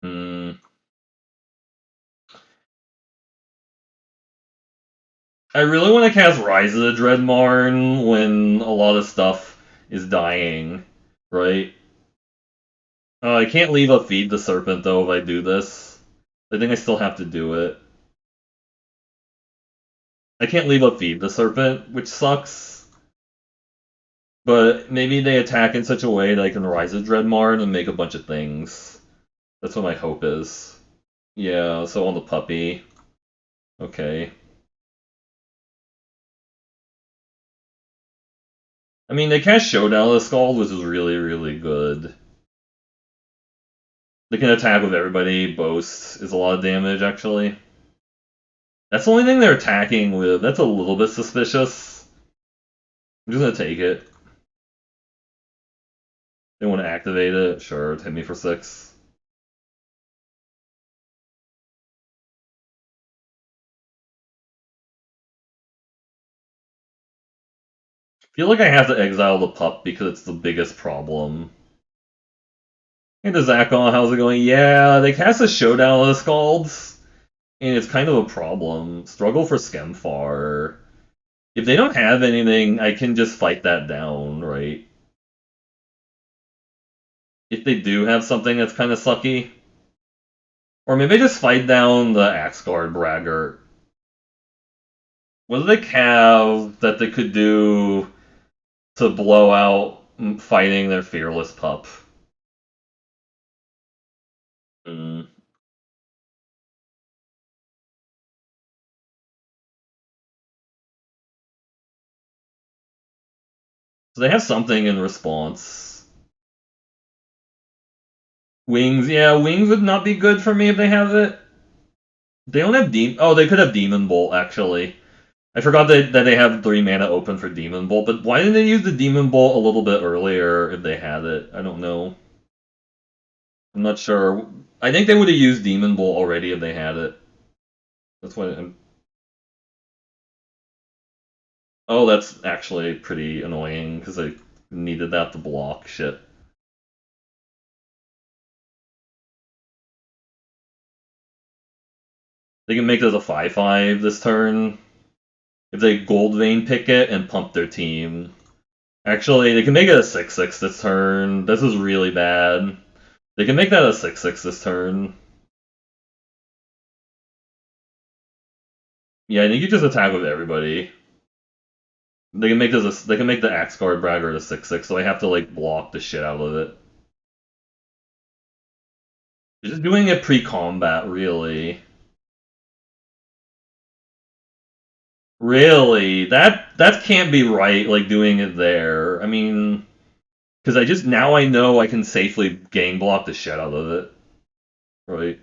Hmm. I really want to cast Rise of the Dreadmarn when a lot of stuff is dying, right? I can't leave a Feed the Serpent though if I do this. I think I still have to do it. I can't leave a Feed the Serpent, which sucks. But maybe they attack in such a way that I can Rise of Dreadmarn and make a bunch of things. That's what my hope is. Yeah, so on the puppy. Okay. I mean, they cast Showdown of the Skull, which is really, really good. They can attack with everybody. Boast is a lot of damage, actually. That's the only thing they're attacking with. That's a little bit suspicious. I'm just gonna take it. They want to activate it? Sure, hit me for 6. feel like I have to exile the pup because it's the biggest problem. Hey, the Zakon, how's it going? Yeah, they cast a Showdown of the Scalds, and it's kind of a problem. Struggle for Skemfar. If they don't have anything, I can just fight that down, right? If they do have something that's kind of sucky. Or maybe just fight down the Axguard Braggart. What do they have that they could do to blow out fighting their Fearless Pup? Hmm. So they have something in response. Wings, yeah, Wings would not be good for me if they have it. They don't have Demon. Oh, they could have Demon Bolt, actually. I forgot that they have 3 mana open for Demon Bolt, but why didn't they use the Demon Bolt a little bit earlier if they had it? I don't know. I'm not sure. I think they would have used Demon Bolt already if they had it. That's why I'm... Oh, that's actually pretty annoying, because I needed that to block shit. They can make this a 5/5 this turn. If they Gold Vein pick it and pump their team. Actually, they can make it a 6/6 this turn. This is really bad. They can make that a 6/6 this turn. Yeah, I think you just attack with everybody. They can make this. They can make the Axe Guard Braggart a 6/6, so I have to like block the shit out of it. You're just doing it pre-combat, really. Really, that can't be right. Like doing it there. I mean, because I just now I know I can safely gang block the shit out of it. Right.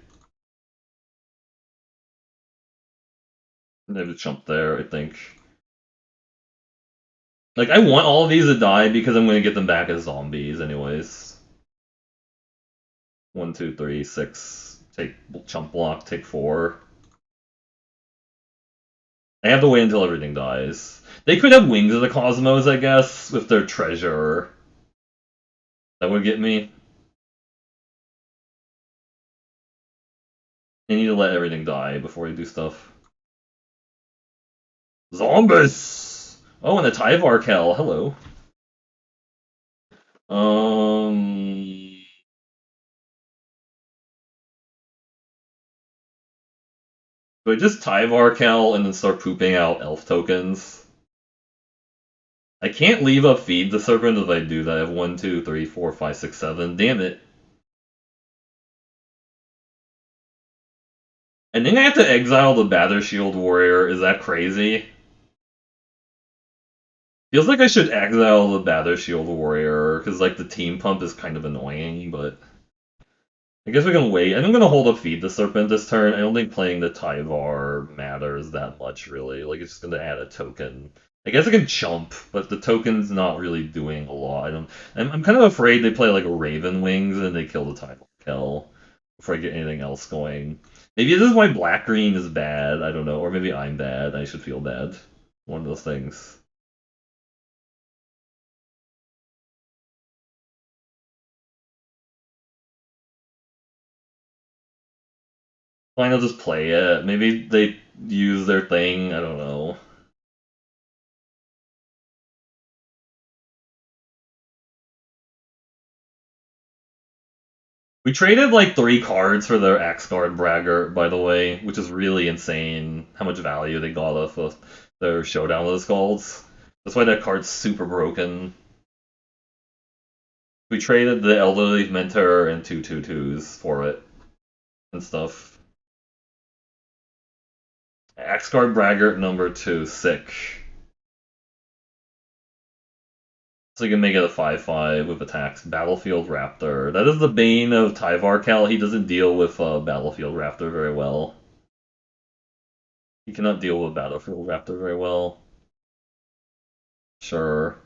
And they have to jump there, I think. Like, I want all of these to die because I'm going to get them back as zombies, anyways. 1, 2, 3, 6. Take chump block, take 4. I have to wait until everything dies. They could have Wings of the Cosmos, I guess, with their treasure. That would get me. You need to let everything die before you do stuff. Zombies! Oh, and the Tyvar Kaldheim, hello. Do I just Tyvar Kaldheim and then start pooping out elf tokens? I can't leave a Feed the Serpent if I do that. I have 1, 2, 3, 4, 5, 6, 7. Damn it. And then I have to exile the Battershield Warrior. Is that crazy? Feels like I should exile the Battershield Warrior, because like the team pump is kind of annoying, but I guess we can wait. I'm gonna hold up Feed the Serpent this turn. I don't think playing the Tyvar matters that much, really. Like, it's just gonna add a token. I guess I can chump, but the token's not really doing a lot. I'm kind of afraid they play like Raven Wings and they kill the Tyvar kill before I get anything else going. Maybe this is why Black Green is bad. I don't know, or maybe I'm bad. I should feel bad. One of those things. Fine, I'll just play it. Maybe they use their thing. I don't know. We traded like 3 cards for their Axguard Braggart, by the way, which is really insane how much value they got off of their Showdown of the Skulls. That's why that card's super broken. We traded the Elderly Mentor and 2/2/2s for it and stuff. Axguard Braggart number 2, sick. So you can make it a 5/5 with attacks. Battlefield Raptor. That is the bane of Tyvar Kal. He doesn't deal with Battlefield Raptor very well. He cannot deal with Battlefield Raptor very well. Sure.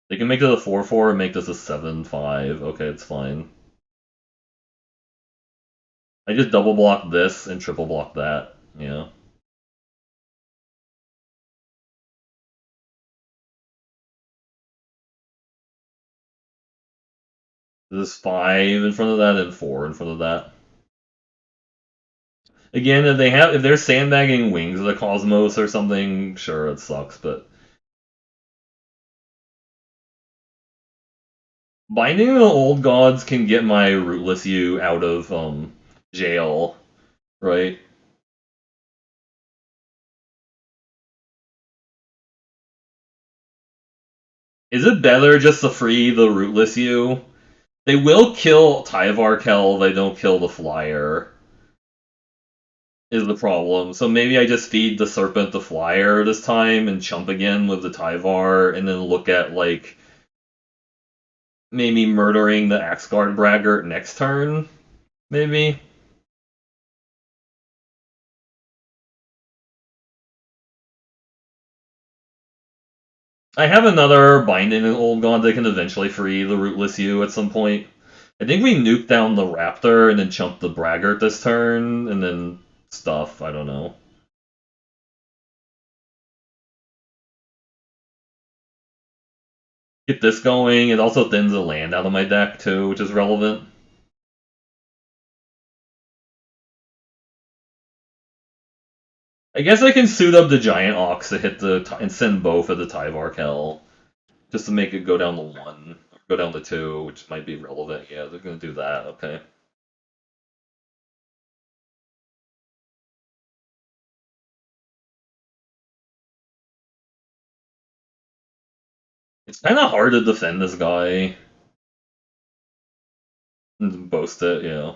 They can make it a 4/4 and make this a 7/5. Okay, it's fine. I just double block this and triple block that. Yeah. There's 5 in front of that and 4 in front of that. Again, if they're sandbagging Wings of the Cosmos or something, sure it sucks, but Binding the Old Gods can get my Rootless You out of jail, right? Is it better just to free the Rootless You? They will kill Tyvar Kaldheim, they don't kill the Flyer, is the problem. So maybe I just feed the Serpent the Flyer this time and chump again with the Tyvar, and then look at, like, maybe murdering the Axgard Braggart next turn, maybe? I have another Binding an Old God that can eventually free the Rootless You at some point. I think we nuke down the Raptor and then chump the Braggart this turn, and then stuff, I don't know. Get this going, it also thins the land out of my deck too, which is relevant. I guess I can suit up the Giant Ox to hit and send both at the Tyvar Kell, just to make it go down to 1, or go down to 2, which might be relevant. Yeah, they're gonna do that, okay. It's kinda hard to defend this guy and boast it, yeah.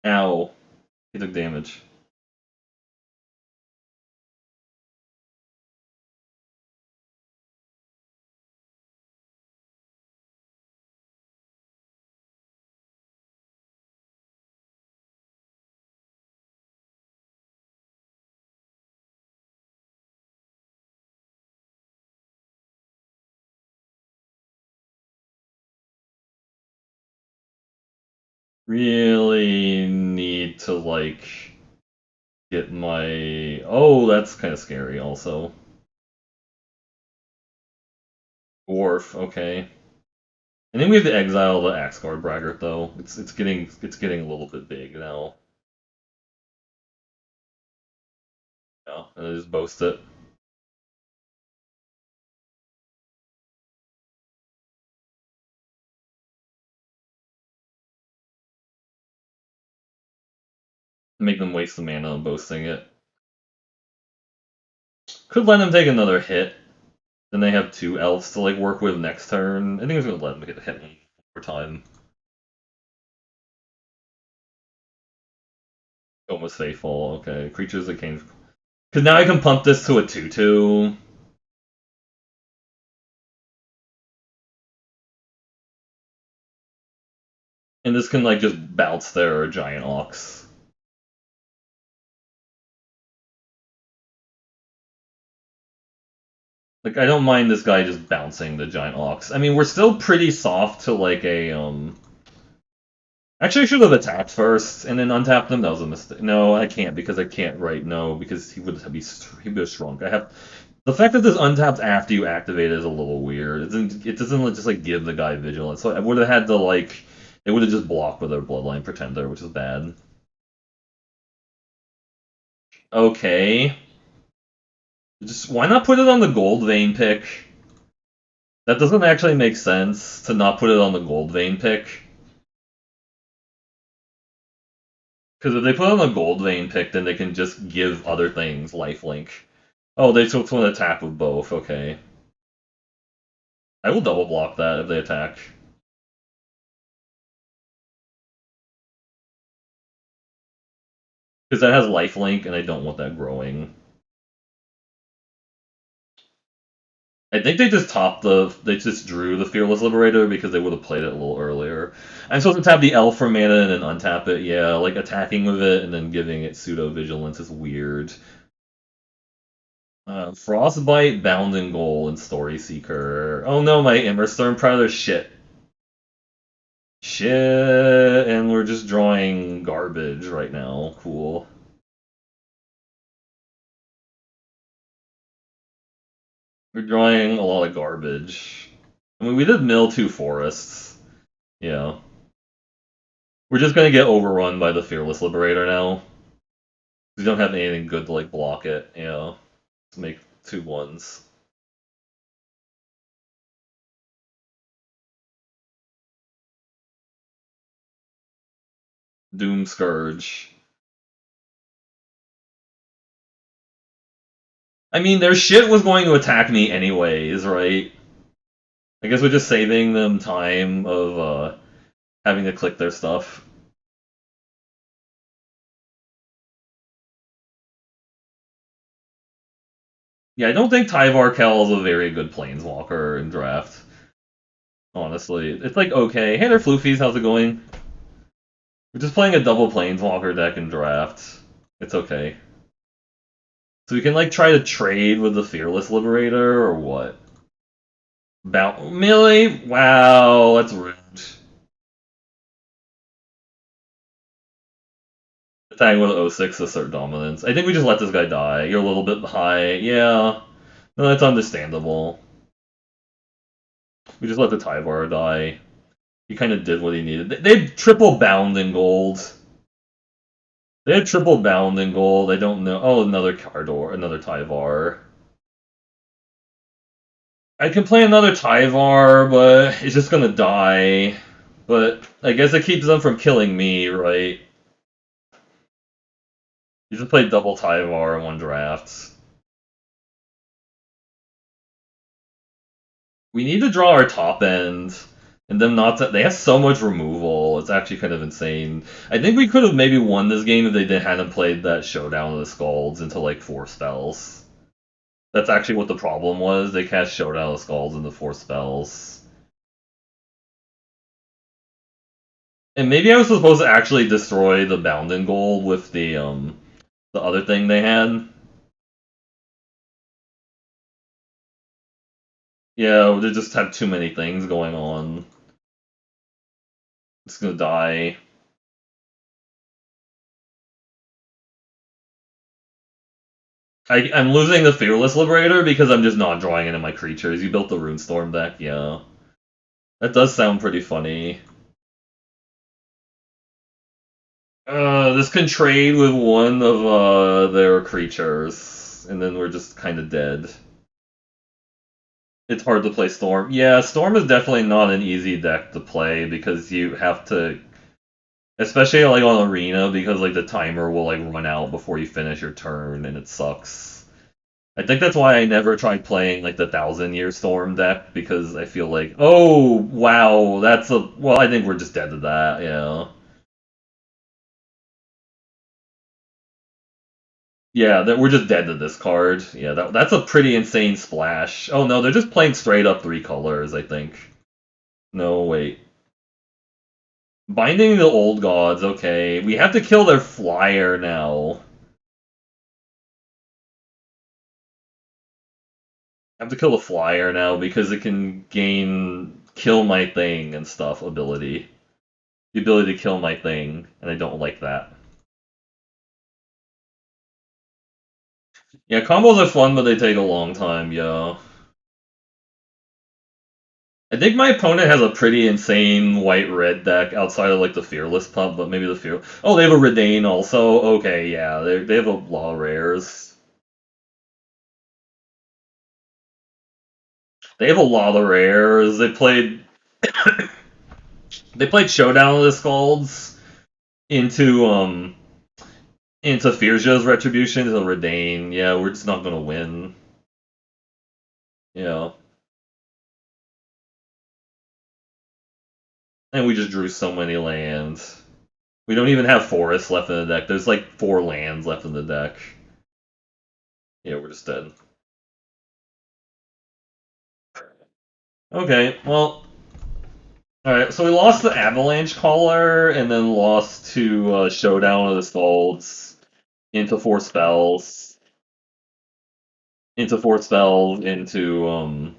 Ow. He took damage. Really need to, like, get my... Oh, that's kind of scary also. Dwarf, okay. I think we have to exile the Axgard Braggart though. It's getting a little bit big now. Yeah, and I just boast it. Make them waste the mana on boasting it. Could let them take another hit. Then they have 2 elves to, like, work with next turn. I think it's gonna let them get a hit one more time. Almost faithful. Okay, creatures that came. Because now I can pump this to a 2/2. And this can, like, just bounce their giant ox. Like, I don't mind this guy just bouncing the giant ox. I mean, we're still pretty soft to, like, a. Actually, I should have attacked first and then untapped them. That was a mistake. No, I can't because I can't right no because he would have shrunk. I have the fact that this untaps after you activate it is a little weird. It doesn't just, like, give the guy vigilance. So I would have had to, like, it would have just blocked with their Bloodline Pretender, which is bad. Okay, just why not put it on the Gold Vein pick? That doesn't actually make sense to not put it on the Gold Vein pick. Because if they put on the Gold Vein pick, then they can just give other things lifelink. Oh, they took one attack with both. Okay, I will double block that if they attack. Because that has lifelink, and I don't want that growing. I think they just they just drew the Fearless Liberator because they would have played it a little earlier. I'm supposed to tap the Elf for mana and then untap it. Yeah, like attacking with it and then giving it pseudo vigilance is weird. Frostbite, Bounding Goal, and Story Seeker. Oh no, my Immersturm Predator. Shit. Shit. And we're just drawing garbage right now. Cool. We're drawing a lot of garbage. I mean, we did mill 2 forests. Yeah. We're just gonna get overrun by the Fearless Liberator now. We don't have anything good to, like, block it. Yeah. Let's make 2/1s. Doom Scourge. I mean, their shit was going to attack me anyways, right? I guess we're just saving them time of having to click their stuff. Yeah, I don't think Tyvar Kell is a very good planeswalker in draft. Honestly, it's like okay. Hey there, Floofies. How's it going? We're just playing a double planeswalker deck in draft. It's okay. So we can like try to trade with the Fearless Liberator or what? Millie? Wow, that's rude. Attacking with 06 assert dominance. I think we just let this guy die. You're a little bit high. Yeah. No, that's understandable. We just let the Tyvar die. He kind of did what he needed. They had triple bound in gold. They had triple bound in gold. I don't know. Oh, another Cardor, another Tyvar. I can play another Tyvar, but it's just gonna die. But I guess it keeps them from killing me, right? You just play double Tyvar in one draft. We need to draw our top end, and them not to. They have so much removal. It's actually kind of insane. I think we could have maybe won this game if they hadn't played that Showdown of the Scalds into like 4 spells. That's actually what the problem was. They cast Showdown of the Scalds into 4 spells. And maybe I was supposed to actually destroy the Bounding Goal with the other thing they had. Yeah, they just have too many things going on. It's gonna die. I'm losing the Fearless Liberator because I'm just not drawing any of my creatures. You built the Runestorm deck, yeah. That does sound pretty funny. This can trade with one of their creatures, and then we're just kind of dead. It's hard to play Storm. Yeah, Storm is definitely not an easy deck to play because you have to, especially like on Arena, because like the timer will like run out before you finish your turn, and it sucks. I think that's why I never tried playing like the 1,000 Year Storm deck because I feel like, oh wow, that's a well. I think we're just dead to that. Yeah, yeah, that we're just dead to this card. Yeah, that's a pretty insane splash. Oh no, they're just playing straight up 3 colors. I think. No wait, binding the old gods. Okay, we have to kill their flyer now. I have to kill the flyer now because it can gain kill my thing and stuff ability. The ability to kill my thing, and I don't like that. Yeah, combos are fun, but they take a long time, yeah. I think my opponent has a pretty insane white-red deck outside of like the Fearless pump, but maybe the Fear. Oh, they have a Redane also. Okay, yeah, they have a lot of rares. They have a lot of rares. They played Showdown of the Scalds into Firja's Retribution to Redane. Yeah, we're just not gonna win. Yeah. And we just drew so many lands. We don't even have forests left in the deck. There's like 4 lands left in the deck. Yeah, we're just dead. Okay, well, alright, so we lost the Avalanche Caller and then lost to Showdown of the Scalds into 4 spells. into Force Spell, into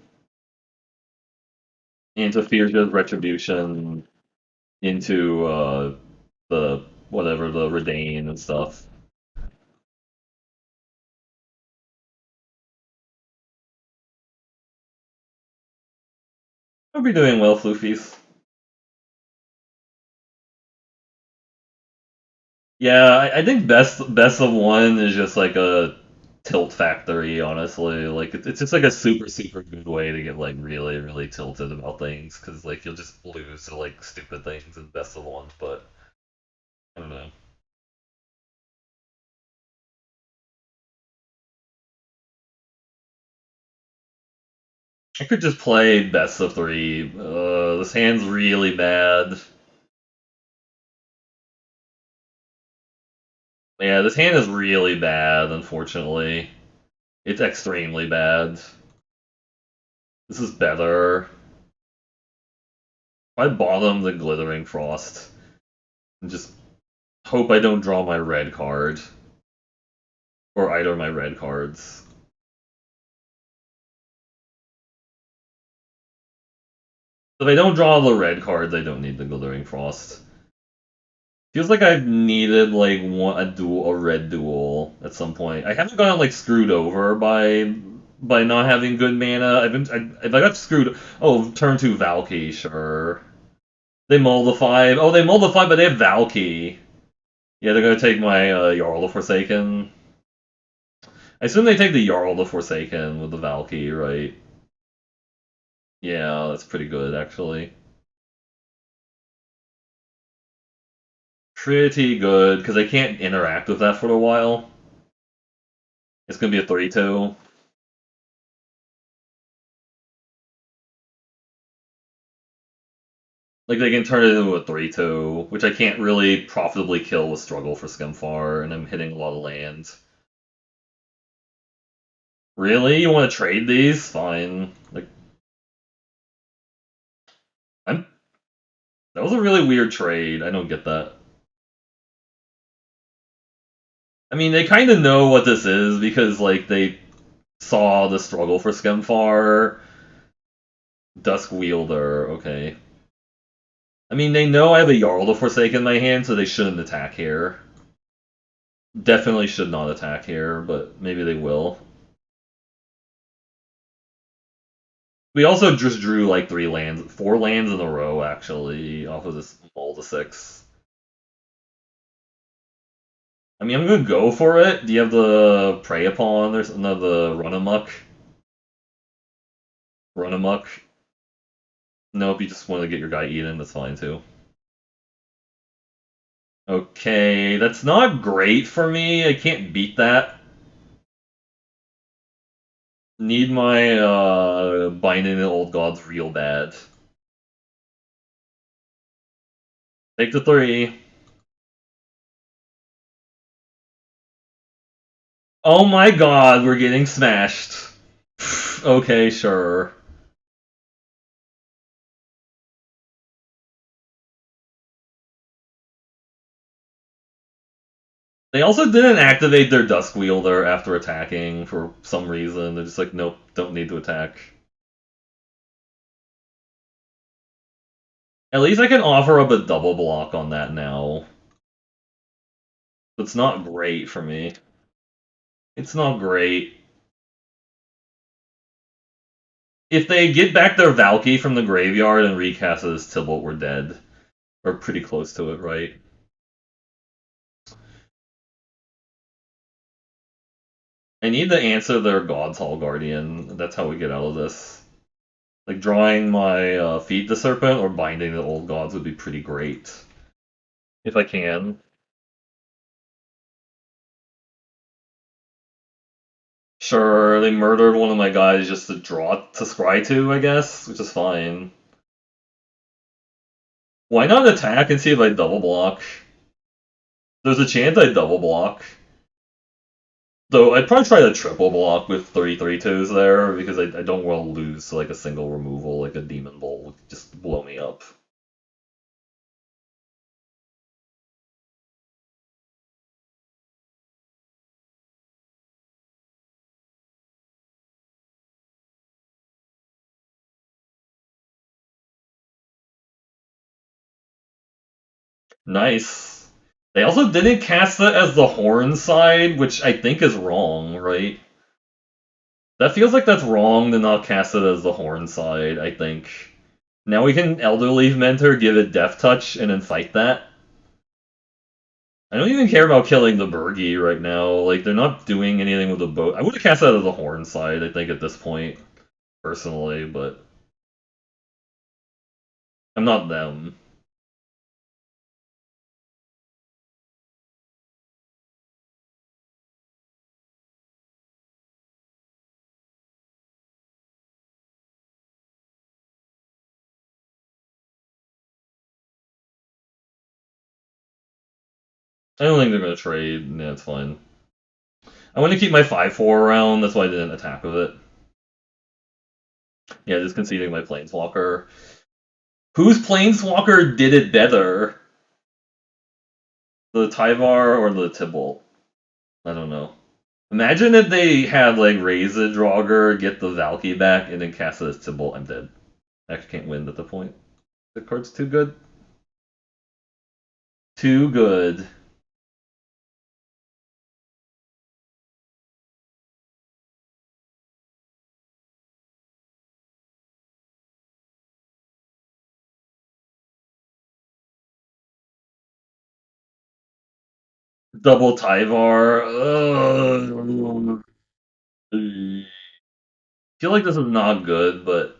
Fear's Retribution, into the whatever the Redain and stuff. I'll be doing well, Floofies. Yeah, I think best of one is just like a tilt factory, honestly. Like it's just like a super good way to get like really tilted about things because like you'll just lose to like stupid things in best of one. But I don't know. I could just play best of three. This hand's really bad. Yeah, this hand is really bad. Unfortunately, it's extremely bad. This is better. I bottom the Glittering Frost and just hope I don't draw my red card. Or either of my red cards. If I don't draw the red cards, I don't need the Glittering Frost. Feels like I've needed like a red duel at some point. I haven't gotten like screwed over by not having good mana. If I got screwed. Oh, turn two Valky, sure. They mull the 5. Oh, they mull the 5, but they have Valky. Yeah, they're gonna take my Jarl the Forsaken. I assume they take the Jarl the Forsaken with the Valky, right? Yeah, that's pretty good actually. Pretty good, because I can't interact with that for a while. It's gonna be a 3-2. Like, they can turn it into a 3-2, which I can't really profitably kill with Struggle for Skemfar, and I'm hitting a lot of lands. Really? You want to trade these? Fine. Like, I'm. That was a really weird trade. I don't get that. I mean, they kind of know what this is because, like, they saw the Struggle for Skemfar, Dusk Wielder. Okay. I mean, they know I have a Jarl the Forsaken in my hand, so they shouldn't attack here. Definitely should not attack here, but maybe they will. We also just drew like 4 lands in a row actually off of this all to 6. I mean, I'm gonna go for it. Do you have the Prey Upon or something? No, the Run Amok? Run Amok? Nope, you just want to get your guy eaten. That's fine too. Okay, that's not great for me. I can't beat that. Need my Binding the Old Gods real bad. Take the 3. Oh my god, we're getting smashed. Okay, sure. They also didn't activate their Dusk Wielder after attacking for some reason. They're just like, nope, don't need to attack. At least I can offer up a double block on that now. It's not great for me. It's not great. If they get back their Valky from the graveyard and recast it as Tibalt, we're dead. Or pretty close to it, right? I need to answer their God's Hall Guardian. That's how we get out of this. Like, drawing my Feed the Serpent or binding the Old Gods would be pretty great. If I can. Sure, they murdered one of my guys just to draw to scry to, I guess, which is fine. Why not attack and see if I double block? There's a chance I double block. Though I'd probably try to triple block with 3/3/2s there because I don't want to lose to like a single removal, like a Demon Bolt would just blow me up. Nice. They also didn't cast it as the horn side, which I think is wrong, right? That feels like that's wrong to not cast it as the horn side, I think. Now we can Elderleaf Mentor, give it Death Touch, and then fight that. I don't even care about killing the Burgie right now. Like, they're not doing anything with the boat. I would have cast that as the horn side, I think, at this point, personally, but I'm not them. I don't think they're going to trade. Yeah, it's fine. I want to keep my 5-4 around, that's why I didn't attack with it. Yeah, just conceding my Planeswalker. Whose Planeswalker did it better? The Tyvar or the Tibalt? I don't know. Imagine if they had like raise a Draugr, get the Valky back, and then cast it as Tibalt. I'm dead. I can't win at the point. The card's too good. Too good. Double Tyvar. Ugh. I feel like this is not good, but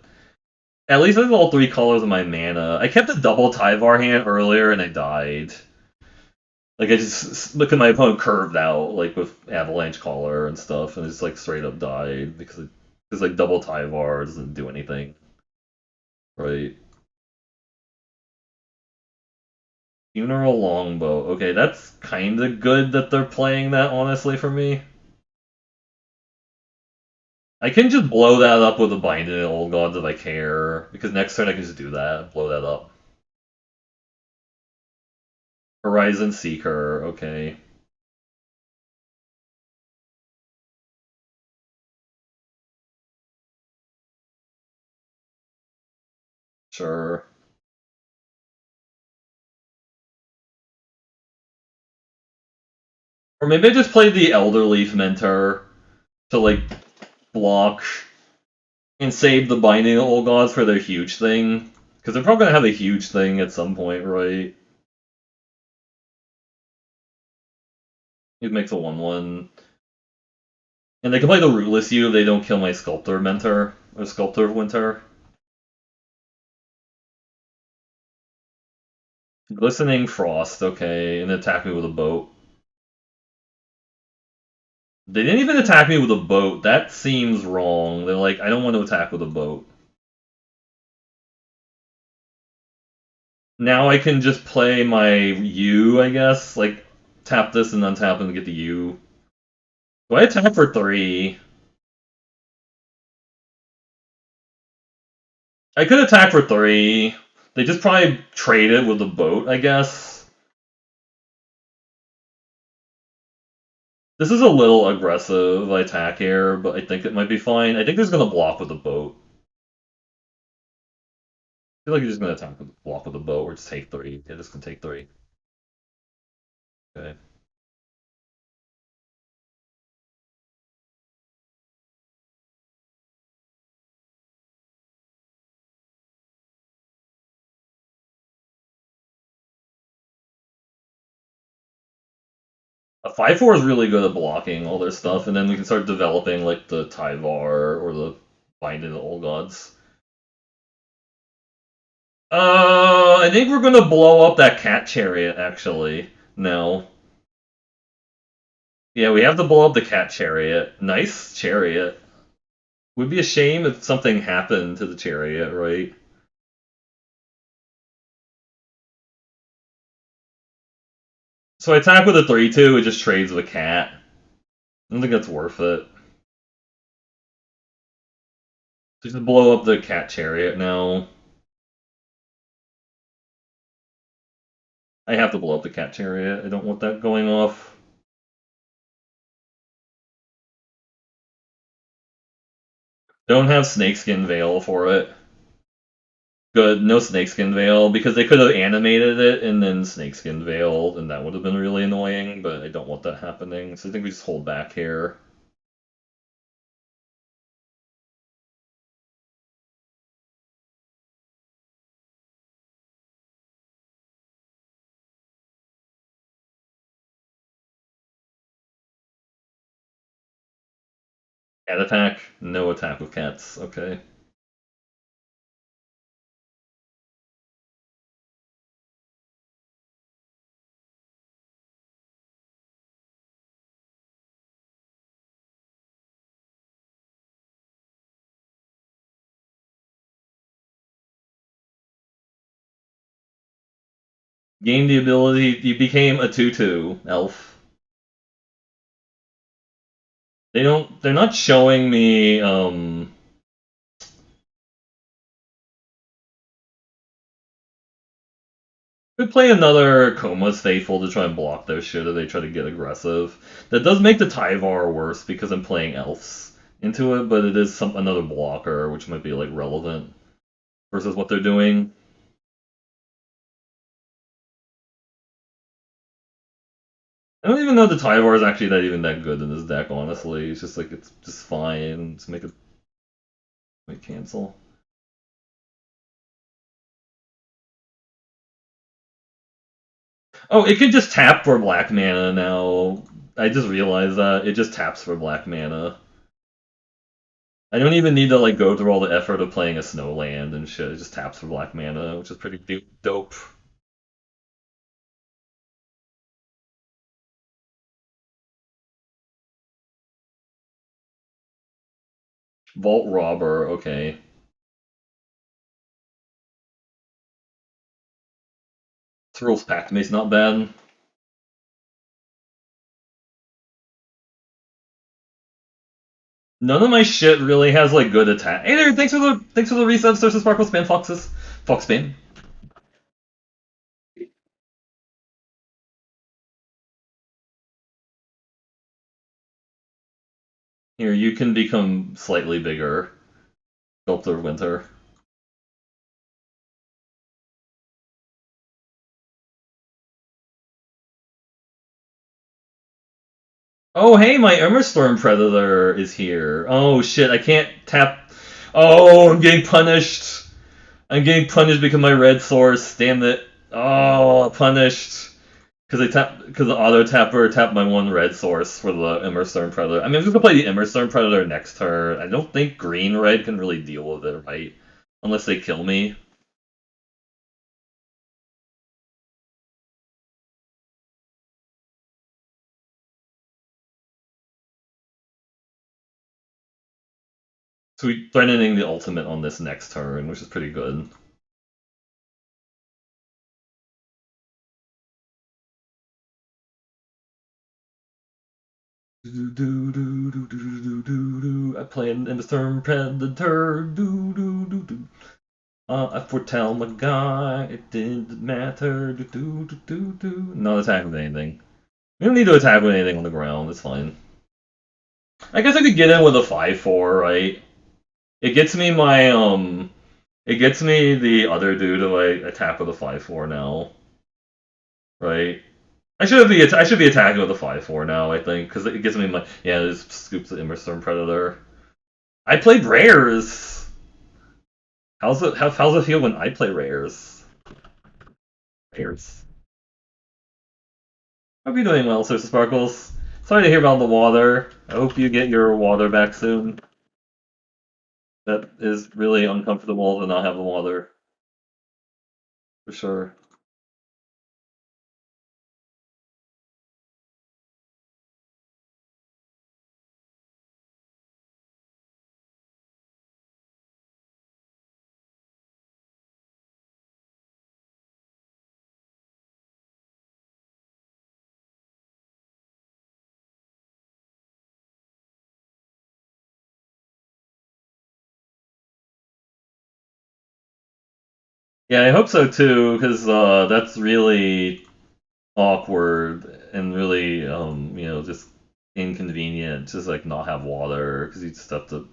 at least I have all 3 colors of my mana. I kept a double Tyvar hand earlier and I died. Like I just look at my opponent curved out, like with Avalanche Caller and stuff, and just like straight up died because like double Tyvar doesn't do anything, right? Funeral Longbow. Okay, that's kind of good that they're playing that. Honestly, for me, I can just blow that up with a Binding of Old Gods if I care, because next turn I can just do that, blow that up. Horizon Seeker. Okay, sure. Or maybe I just play the Elderleaf Mentor to like block and save the Binding of Old Gods for their huge thing. Because they're probably gonna have a huge thing at some point, right? It makes a 1/1. And they can play the Rootless You if they don't kill my Sculptor Mentor, or Sculptor of Winter. Glistening Frost, okay, and attack me with a boat. They didn't even attack me with a boat. That seems wrong. They're like, I don't want to attack with a boat. Now I can just play my U, I guess. Like, tap this and untap and get the U. Do I attack for 3? I could attack for 3. They just probably trade it with the boat, I guess. This is a little aggressive attack here, but I think it might be fine. I think they're going to block with the boat. I feel like you're just going to attack with block with the boat or just take 3. Yeah, this can take 3. Okay. A 5-4 is really good at blocking all their stuff, and then we can start developing like the Tyvar or the Binding of the Old Gods. I think we're gonna blow up that cat chariot, actually. No. Yeah, we have to blow up the cat chariot. Nice chariot. Would be a shame if something happened to the chariot, right? So I attack with a 3/2, it just trades with a cat. I don't think that's worth it. Just blow up the cat chariot now. I have to blow up the cat chariot. I don't want that going off. Don't have snakeskin veil for it. Good, no snakeskin veil, because they could have animated it and then snakeskin veiled, and that would have been really annoying, but I don't want that happening, so I think we just hold back here. Cat attack? No attack with cats, okay. Gain the ability, you became a 2/2 elf. They're not showing me, could play another Coma's Faithful to try and block their shit if they try to get aggressive. That does make the Tyvar worse because I'm playing elves into it, but it is another blocker, which might be like relevant versus what they're doing. I don't even know the Tyvar is actually not even that good in this deck, honestly. It's just like it's just fine. Just make cancel. Oh, it can just tap for black mana now. I just realized that. It just taps for black mana. I don't even need to like go through all the effort of playing a snowland and shit. It just taps for black mana, which is pretty dope. Vault Robber, okay. Thrills Pact Mace, not bad. None of my shit really has like good attack. Hey there, thanks for the resubs, Sources Sparkle Span Foxes. Fox Span. Here, you can become slightly bigger. Sculptor of Winter. Oh, hey, my Immersturm Predator is here. Oh shit, I can't tap. Oh, I'm getting punished. I'm getting punished because my red source. Damn it. Oh, punished. Because the auto tapper tapped my one red source for the Immersturm Predator. I mean, I'm just gonna play the Immersturm Predator next turn. I don't think green red can really deal with it, right? Unless they kill me. So we threatening the ultimate on this next turn, which is pretty good. I play an Immersturm Predator. I foretell my guy, it didn't matter. Not attack with anything. We don't need to attack with anything on the ground, it's fine. I guess I could get in with a 5/4, right? It gets me my it gets me the other dude to like attack with a 5/4 now, right? I should be attacking with a 5/4 now, I think, because it gives me my this scoops the Immersturm Predator. I played rares. How's it feel when I play rares? Rares. Hope you're doing well, Source of Sparkles. Sorry to hear about the water. I hope you get your water back soon. That is really uncomfortable to not have the water. For sure. Yeah, I hope so too, because that's really awkward and really, just inconvenient. Just like not have water because you just have to.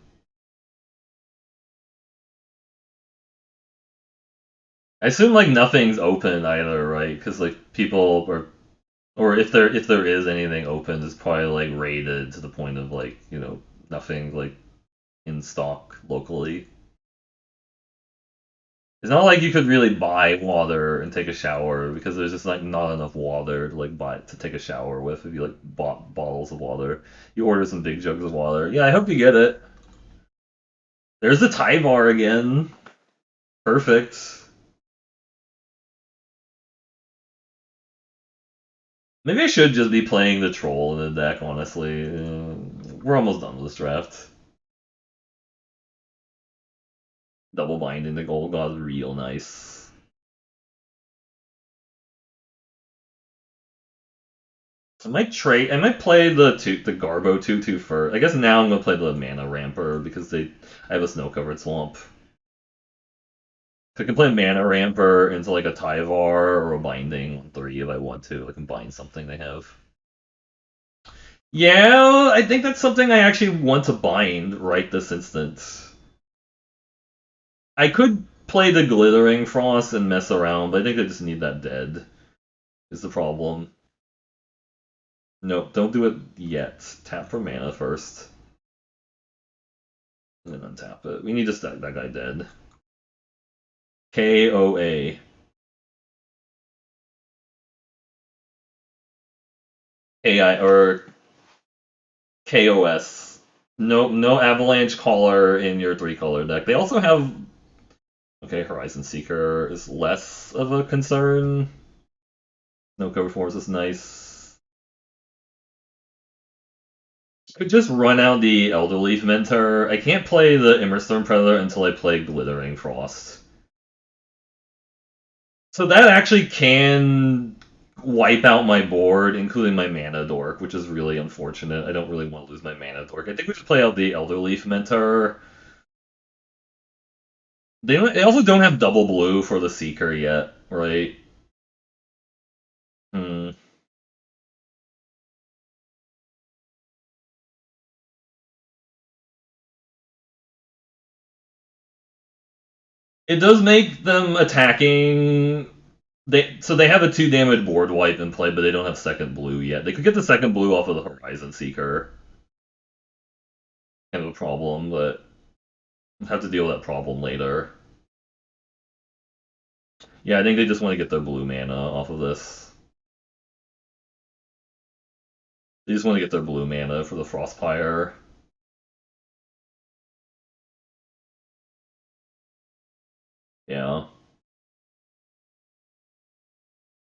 I assume like nothing's open either, right? Because like people are, or if there is anything open, it's probably like rated to the point of like nothing like in stock locally. It's not like you could really buy water and take a shower because there's just like not enough water to like buy to take a shower with if you like bought bottles of water. You order some big jugs of water. Yeah, I hope you get it. There's the Tyvar again. Perfect. Maybe I should just be playing the troll in the deck, honestly. We're almost done with this draft. Double binding the gold god real nice. I might play the Garbo 2/2 first. I guess now I'm gonna play the Mana Ramper because I have a snow covered swamp. So I can play Mana Ramper into like a Tyvar or a Binding on 3 if I want to. I can bind something they have. Yeah, I think that's something I actually want to bind right this instant. I could play the Glittering Frost and mess around, but I think I just need that dead, is the problem. Nope, don't do it yet. Tap for mana first. And then untap it. We need to stack that guy dead. KOA. AI, or KOS. No Avalanche Caller in your 3-color deck. They also have. Okay, Horizon Seeker is less of a concern. No cover force is nice. Could just run out the Elderleaf Mentor. I can't play the Immersturm Predator until I play Glittering Frost. So that actually can wipe out my board, including my Mana Dork, which is really unfortunate. I don't really want to lose my Mana Dork. I think we should play out the Elderleaf Mentor. They also don't have double blue for the Seeker yet, right? Hmm. It does make them attacking. They have a 2 damage board wipe in play, but they don't have second blue yet. They could get the second blue off of the Horizon Seeker. Kind of a problem, but we'll have to deal with that problem later. Yeah, I think they just want to get their blue mana off of this. They just want to get their blue mana for the Frostpire. Yeah.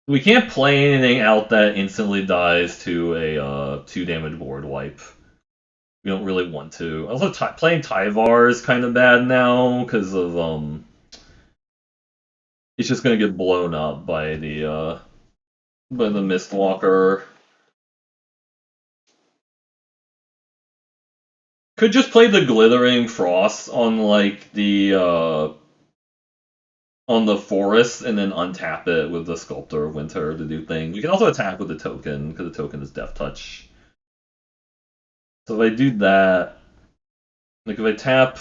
We can't play anything out that instantly dies to a 2 damage board wipe. We don't really want to. Also, playing Tyvar is kind of bad now because of it's just gonna get blown up by the Mistwalker. Could just play the Glittering Frost on like on the forest and then untap it with the Sculptor of Winter to do things. We can also attack with the token because the token is Death Touch. So if I do that, like if I tap,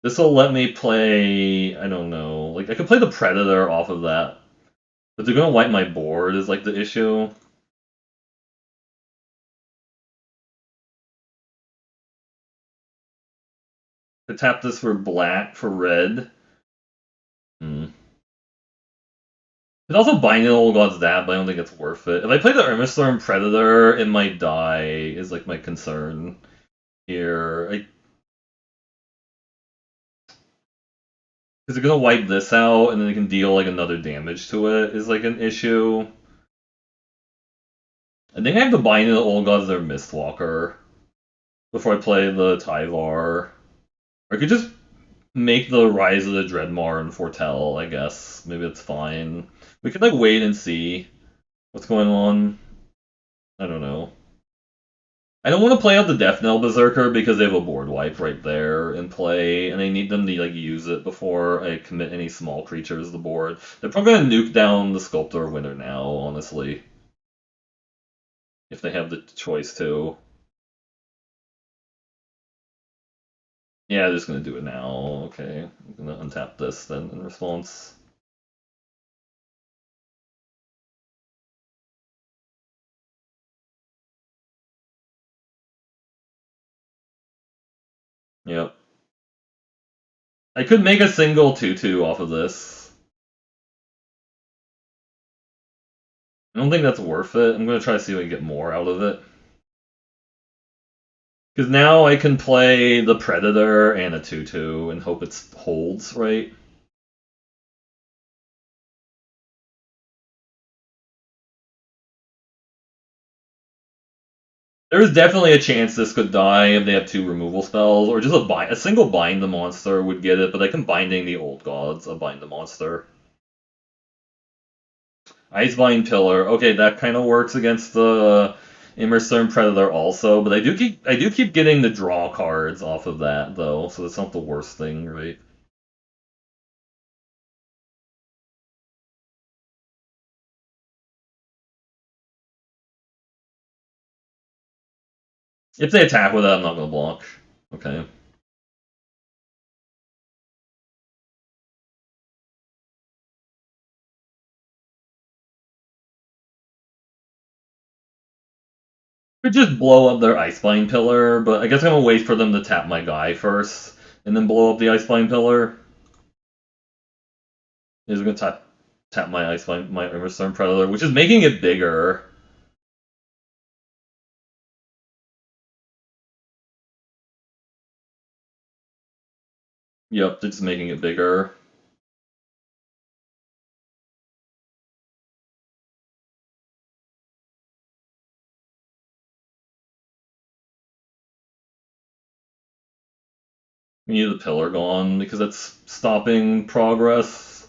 this will let me play. I don't know. Like I could play the Predator off of that, but they're gonna wipe my board is like the issue. To tap this for black for red. Hmm. It's also binding Old God's that, but I don't think it's worth it. If I play the Immersturm Predator, it might die, is like my concern here. Because they're gonna wipe this out, and then they can deal like another damage to it, is like an issue. I think I have to bind the Old Gods their Mistwalker before I play the Tyvar. Or I could just make the Rise of the Dreadmar and Foretell, I guess. Maybe it's fine. We could like wait and see what's going on. I don't know. I don't want to play out the Death Knell Berserker because they have a board wipe right there in play, and I need them to like use it before I commit any small creatures to the board. They're probably gonna nuke down the Sculptor Winter now, honestly, if they have the choice to. Yeah, they're just gonna do it now. Okay, I'm gonna untap this then in response. Yep. I could make a single 2/2 off of this. I don't think that's worth it. I'm gonna try to see if I can get more out of it. Because now I can play the Predator and a 2/2 and hope it holds, right? There's definitely a chance this could die if they have two removal spells, or just a single bind the monster would get it, but I can binding the old gods, a bind the monster. Icebind Pillar. Okay, that kind of works against the Immersturm Predator also, but I do keep getting the draw cards off of that though, so that's not the worst thing, right? If they attack with that, I'm not gonna block. Okay. Could just blow up their Icebind Pillar, but I guess I'm gonna wait for them to tap my guy first, and then blow up the Icebind Pillar. He's gonna tap my Icebind, my Immersturm Predator, which is making it bigger. Yep, it's making it bigger. We need the pillar gone because that's stopping progress.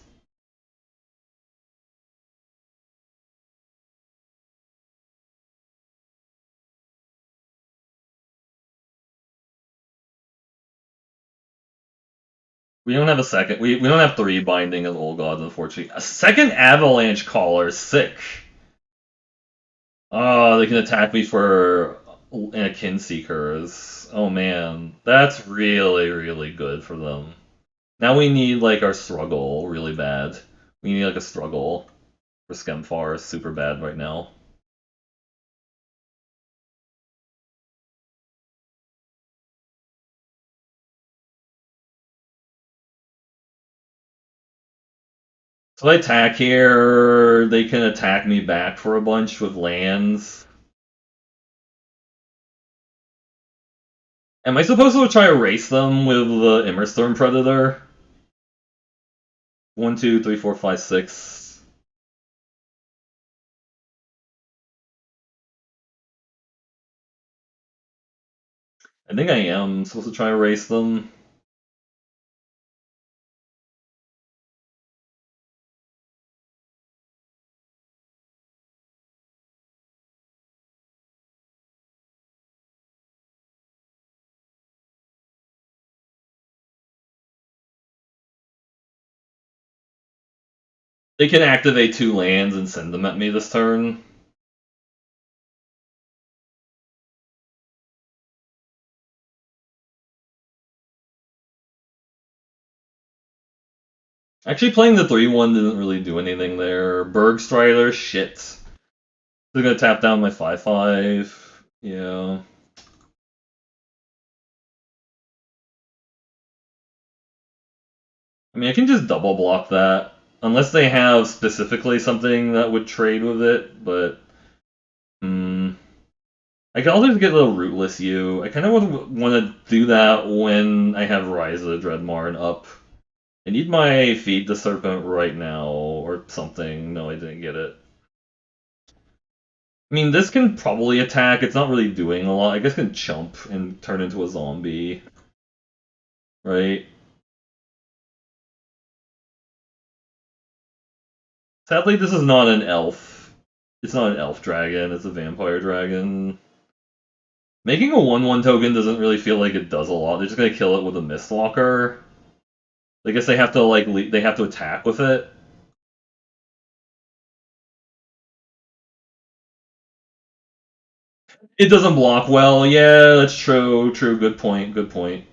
We don't have a second. We don't have three binding of old gods, unfortunately. A second avalanche caller, sick. Oh, they can attack me for Anakin Seekers. Oh man, that's really good for them. Now we need like our struggle really bad. We need like a struggle for Skemfar super bad right now. So they attack here. They can attack me back for a bunch with lands. Am I supposed to try to race them with the Immersturm Predator? 1, 2, 3, 4, 5, 6. I think I am supposed to try to race them. They can activate two lands and send them at me this turn. Actually, playing the 3/1 didn't really do anything there. Bergstrider, shit. They're gonna tap down my 5/5. Yeah. I mean, I can just double block that. Unless they have specifically something that would trade with it, but. I can also get a little Rootless You. I kind of want to do that when I have Rise of the Dreadmarn up. I need my Feed the Serpent right now, or something. No, I didn't get it. I mean, this can probably attack. It's not really doing a lot. I guess it can jump and turn into a zombie. Right? Sadly, this is not an elf. It's not an elf dragon, it's a vampire dragon. Making a 1/1 token doesn't really feel like it does a lot. They're just gonna kill it with a Mistwalker. I guess they have to they have to attack with it. It doesn't block well. Yeah, that's true. True. Good point. Good point.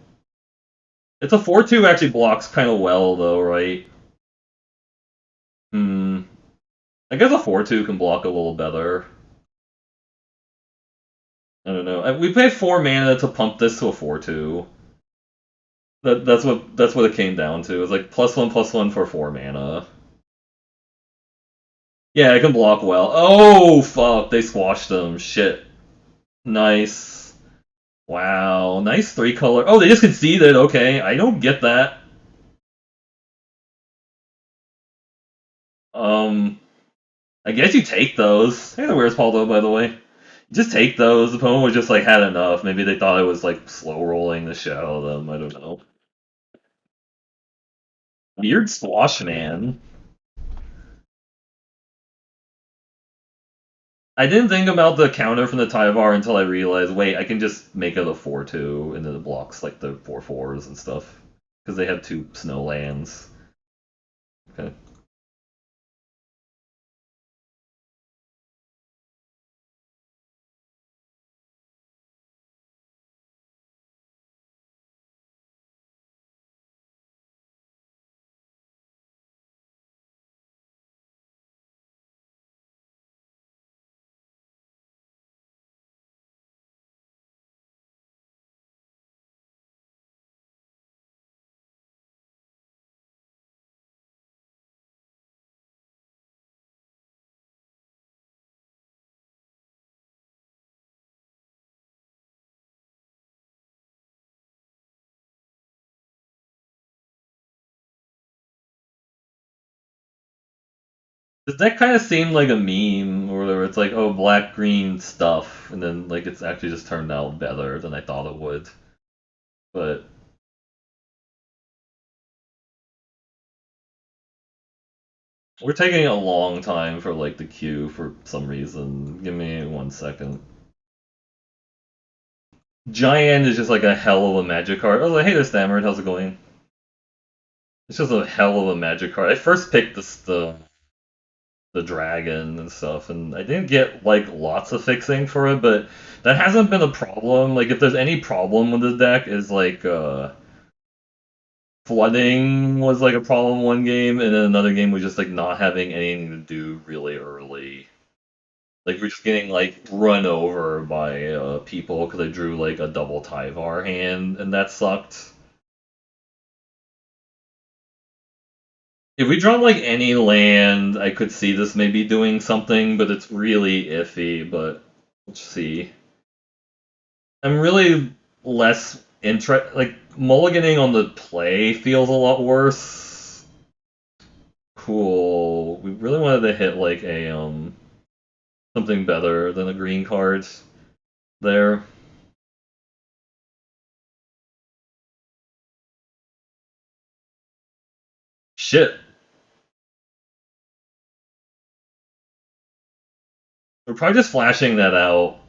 It's a 4/2 actually blocks kind of well though, right? Hmm. I guess a 4/2 can block a little better. I don't know. We pay 4 mana to pump this to a 4/2. That's what it came down to. It's like +1/+1 for 4 mana. Yeah, it can block well. Oh fuck! They squashed them. Shit. Nice. Wow. Nice 3-color. Oh, they just conceded. Okay, I don't get that. Um, I guess you take those. Hey, where's Paldo, by the way? Just take those. The opponent was just like had enough. Maybe they thought it was like slow rolling the shit out of them. I don't know. Weird squash, man. I didn't think about the counter from the Tyvar until I realized, wait, I can just make it a 4/2 and then it blocks like the 4/4s and stuff. Because they have 2 snow lands. Okay. Does that kind of seem like a meme, or whatever? It's like, oh, black green stuff, and then like it's actually just turned out better than I thought it would. But we're taking a long time for like the queue for some reason. Give me 1 second. Giant is just like a hell of a magic card. I was like, hey there, Stammered, how's it going? It's just a hell of a magic card. I first picked the dragon and stuff, and I didn't get like lots of fixing for it, but that hasn't been a problem. Like if there's any problem with the deck is like flooding was like a problem one game, and then another game was just like not having anything to do really early. Like we're just getting like run over by people because I drew like a double Tyvar hand, and that sucked. If we draw like any land, I could see this maybe doing something, but it's really iffy. But let's see. I'm really less like mulliganing on the play feels a lot worse. Cool. We really wanted to hit like a something better than a green card there. Shit. We're probably just flashing that out.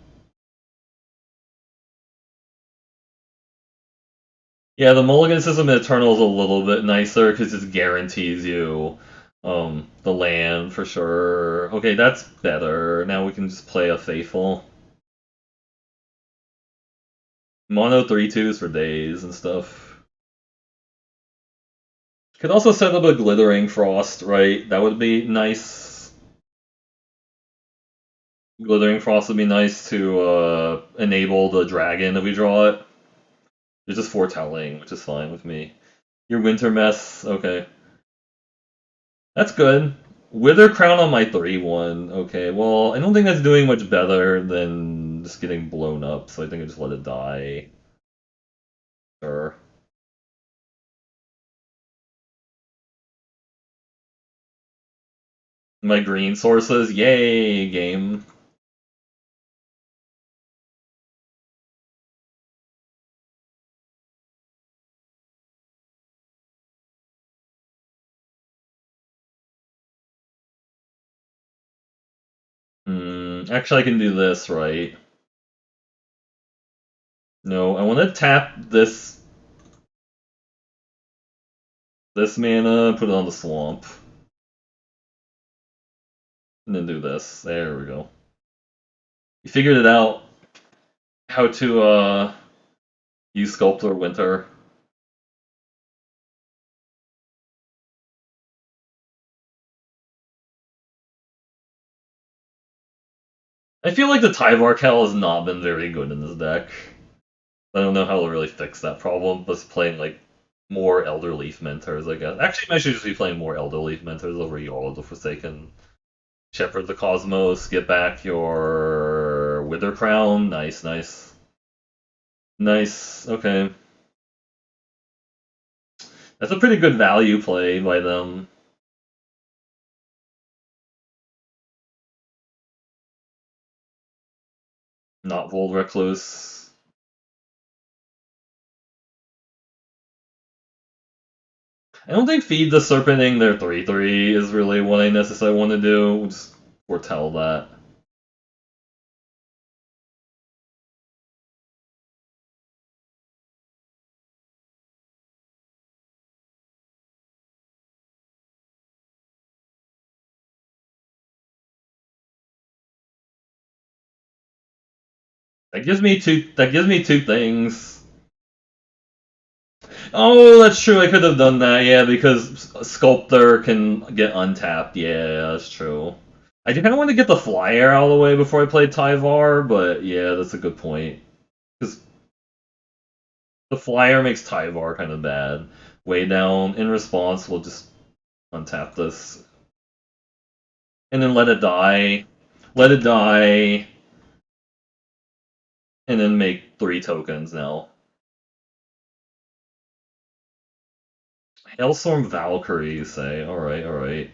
Yeah, the mulligan system in Eternal is a little bit nicer because it guarantees you the land for sure. Okay, that's better. Now we can just play a faithful. Mono 3/2s for days and stuff. Could also set up a glittering frost, right? That would be nice. Glittering frost would be nice to enable the dragon if we draw it. It's just foretelling, which is fine with me. Your winter mess, okay. That's good. Wither Crown on my 3/1. Okay, well, I don't think that's doing much better than just getting blown up, so I think I just let it die. Sure. My green sources, yay, game. Actually, I can do this, right? No, I want to tap this mana, put it on the swamp, and then do this. There we go. You figured it out. How to use Sculptor Winter. I feel like the Tyvar Cal has not been very good in this deck. I don't know how to really fix that problem, but playing like more Elder Leaf Mentors, I guess. Actually, I should just be playing more Elder Leaf Mentors over Jarl the Forsaken. Shepherd the Cosmos, get back your Wither Crown. Nice, nice. Nice, okay. That's a pretty good value play by them. Not Vold Recluse. I don't think Feed the Serpenting their 3/3 is really what I necessarily want to do. We'll just foretell that. That gives me two things. Oh, that's true. I could have done that, yeah, because Sculptor can get untapped. Yeah, that's true. I kind of want to get the flyer out of the way before I play Tyvar, but yeah, that's a good point. Because the flyer makes Tyvar kind of bad. Way down. In response, we'll just untap this. And then let it die. Let it die. And then make 3 tokens now. Hailstorm Valkyrie, you say. Alright, alright.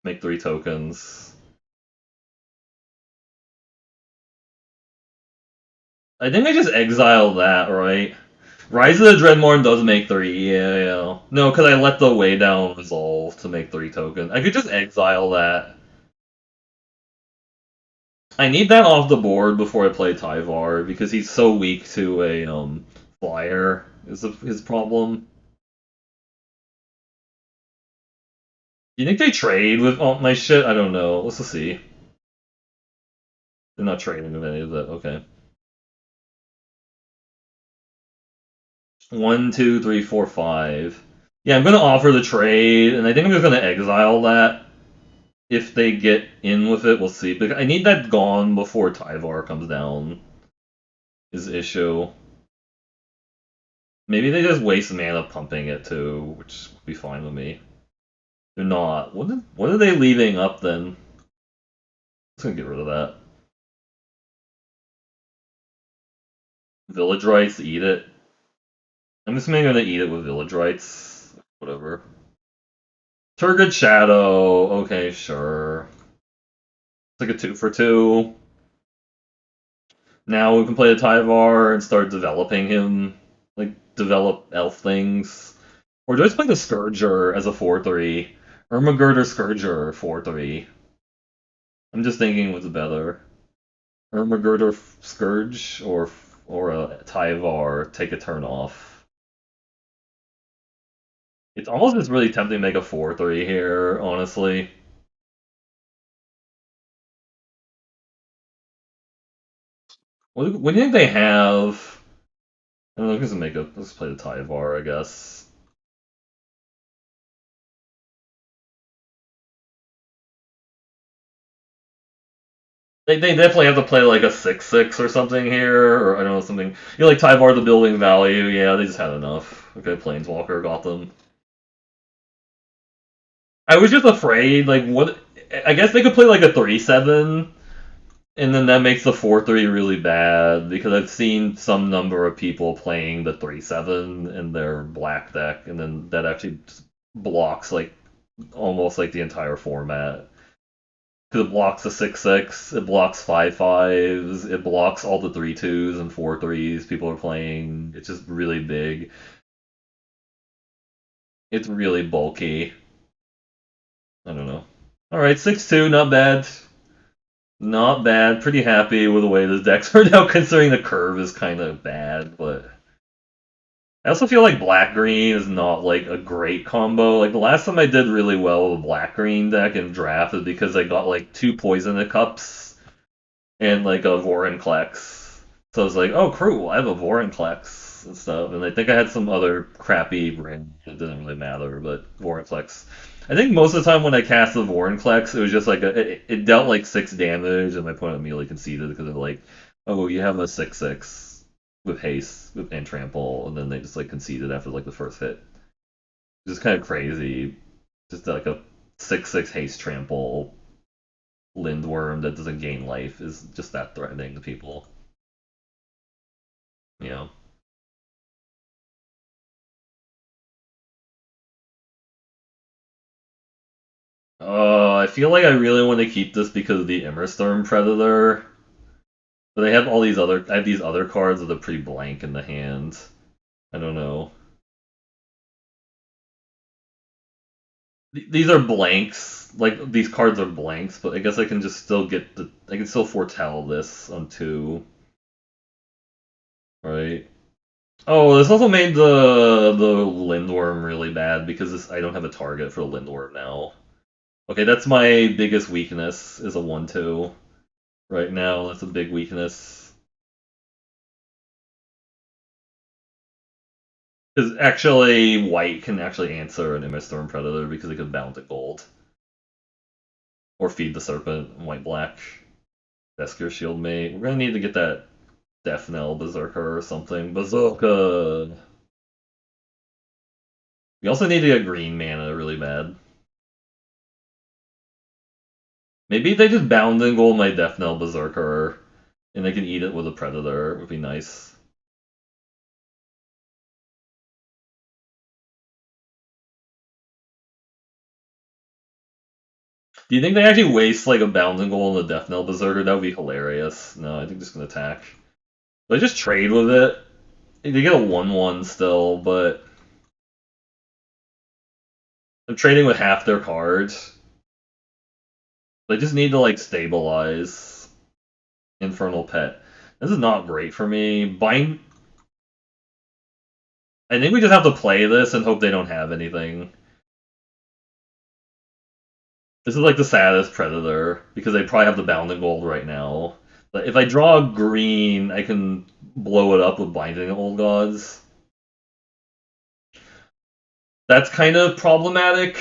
Make 3 tokens. I think I just exiled that, right? Rise of the Dreadmorn does make 3, yeah, yeah. No, because I let the way down resolve to make 3 tokens. I could just exile that. I need that off the board before I play Tyvar, because he's so weak to a flyer, is his problem. You think they trade with all my shit? I don't know. Let's just see. They're not trading with any of that. Okay. 1, 2, 3, 4, 5. Yeah, I'm gonna offer the trade, and I think I'm just gonna exile that. If they get in with it, we'll see. But I need that gone before Tyvar comes down. Is the issue. Maybe they just waste mana pumping it too, which would be fine with me. They're not. What are they leaving up then? Let's gonna get rid of that. Village rights, eat it. I'm just maybe gonna eat it with village rights. Whatever. Turgid Shadow. Okay, sure. It's like a 2 for 2. Now we can play the Tyvar and start developing him. Like, develop elf things. Or do I just play the Scourger as a 4/3? Ermagerd Scourger 4/3. I'm just thinking what's better. Ermagerd Scourge or a Tyvar take a turn off. It's almost just really tempting to make a 4/3 here, honestly. What do you think they have? I don't know, let's play the Tyvar, I guess. They definitely have to play like a 6/6 or something here, or I don't know, something. You know, like Tyvar the building value, yeah, they just had enough. Okay, Planeswalker got them. I was just afraid, like, what. I guess they could play like a 3/7, and then that makes the 4/3 really bad, because I've seen some number of people playing the 3/7 in their black deck, and then that actually blocks, like, almost like the entire format. Because it blocks the 6/6, it blocks 5/5s, it blocks all the 3/2s and 4/3s people are playing. It's just really big. It's really bulky. I don't know. Alright, 6/2, not bad. Not bad. Pretty happy with the way this deck turned out, considering the curve is kind of bad. But I also feel like black green is not like a great combo. Like the last time I did really well with a black green deck in draft is because I got like two poison cups and like a Vorinclex. So I was like, oh, cool, I have a Vorinclex and stuff. And I think I had some other crappy brand that didn't really matter, but Vorinclex. I think most of the time when I cast the Vorinclex, it was just like it dealt like 6 damage, and my opponent immediately conceded because they're like, oh, you have a 6/6 with haste and trample, and then they just like conceded after like the first hit. Just kind of crazy. Just like a 6/6 haste trample Lindworm that doesn't gain life is just that threatening to people. You know. I feel like I really want to keep this because of the Immersturm Predator. But they have all these other. I have these other cards that are pretty blank in the hand. I don't know. These are blanks. Like these cards are blanks, but I guess I can just still get the. I can still foretell this on two, right? Oh, this also made the Lindworm really bad because I don't have a target for the Lindworm now. Okay, that's my biggest weakness is a 1/2 right now. That's a big weakness. Because actually, white can actually answer an Immersturm Predator because it could bound to gold. Or feed the Serpent, white black. Vesker Shield Mate. We're gonna need to get that Death Knell Berserker or something. Bazooka! We also need to get green mana really bad. Maybe they just bound and gold my Death Knell Berserker, and they can eat it with a Predator. It would be nice. Do you think they actually waste like a Bounding Goal and a Death Knell Berserker? That would be hilarious. No, I think they're just gonna attack. But just trade with it. They get a 1/1 still, but they're trading with half their cards. They just need to like stabilize Infernal Pet. This is not great for me. Bind. I think we just have to play this and hope they don't have anything. This is like the saddest Predator because they probably have the Bounding Gold right now. But if I draw green, I can blow it up with Binding Old Gods. That's kind of problematic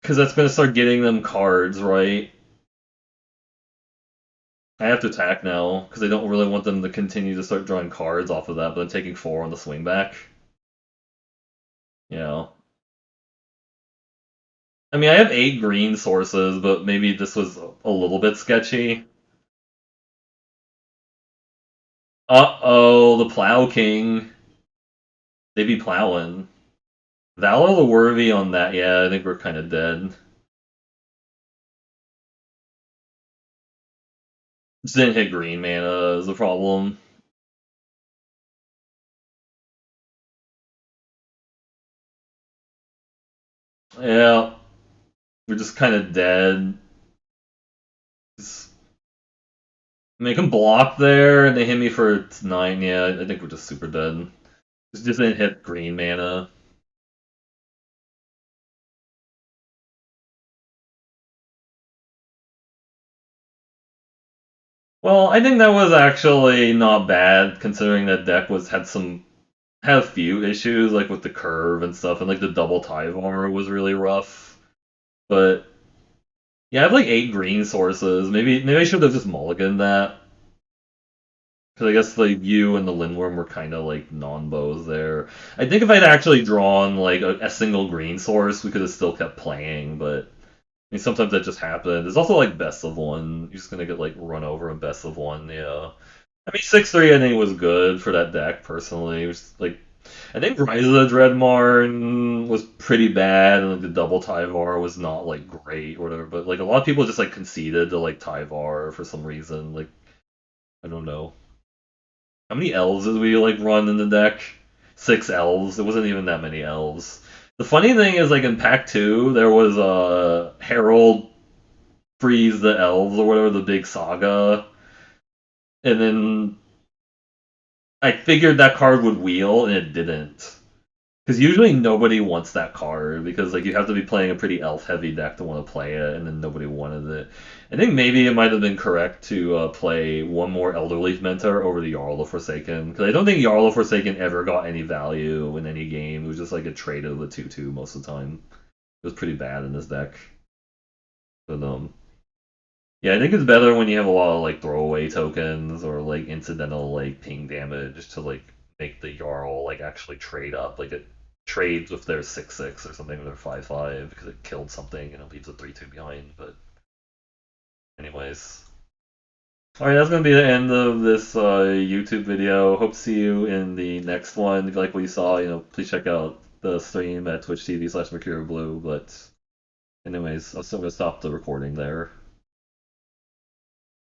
because that's going to start getting them cards, right? I have to attack now because I don't really want them to continue to start drawing cards off of that, but I'm taking 4 on the swing back. You know. I mean, I have 8 green sources, but maybe this was a little bit sketchy. Uh-oh, the Plow King. They be plowing. Valor the Worthy on that, yeah, I think we're kind of dead. Just didn't hit green mana is the problem. Yeah, we're just kind of dead. They can block there, and they hit me for 9, yeah, I think we're just super dead. Just didn't hit green mana. Well, I think that was actually not bad, considering that deck had a few issues, like with the curve and stuff, and like the double Tyvar was really rough. But yeah, I have like 8 green sources. Maybe I should have just mulliganed that. Because I guess like you and the Lindworm were kind of like non-bows there. I think if I'd actually drawn like a single green source, we could have still kept playing. But I mean, sometimes that just happens. There's also like best of one. You're just gonna get like run over in best of one. Yeah. I mean, 6/3 I think was good for that deck personally. It was like I think Rise of the Dreadmarn was pretty bad, and like the double Tyvar was not like great or whatever. But like a lot of people just like conceded to like Tyvar for some reason. Like I don't know. How many elves did we like run in the deck? 6 elves. It wasn't even that many elves. The funny thing is, like in Pack 2, there was a Herald freeze the elves or whatever, the big saga. And then I figured that card would wheel, and it didn't. Because usually nobody wants that card because like you have to be playing a pretty elf heavy deck to want to play it, and then nobody wanted it. I think maybe it might have been correct to play one more Elderleaf Mentor over the Jarl of Forsaken, because I don't think Jarl of Forsaken ever got any value in any game. It was just like a trade of the 2/2 most of the time. It was pretty bad in this deck. But yeah, I think it's better when you have a lot of like throwaway tokens or like incidental like ping damage to like make the Jarl like actually trade up. Like it trades with their 6/6 or something with their 5/5 because it killed something and it leaves a 3/2 behind. But anyways. Alright, that's gonna be the end of this YouTube video. Hope to see you in the next one. If you like what you saw, please check out the stream at Twitch TV/MercurioBlue. But anyways, I'm still gonna stop the recording there.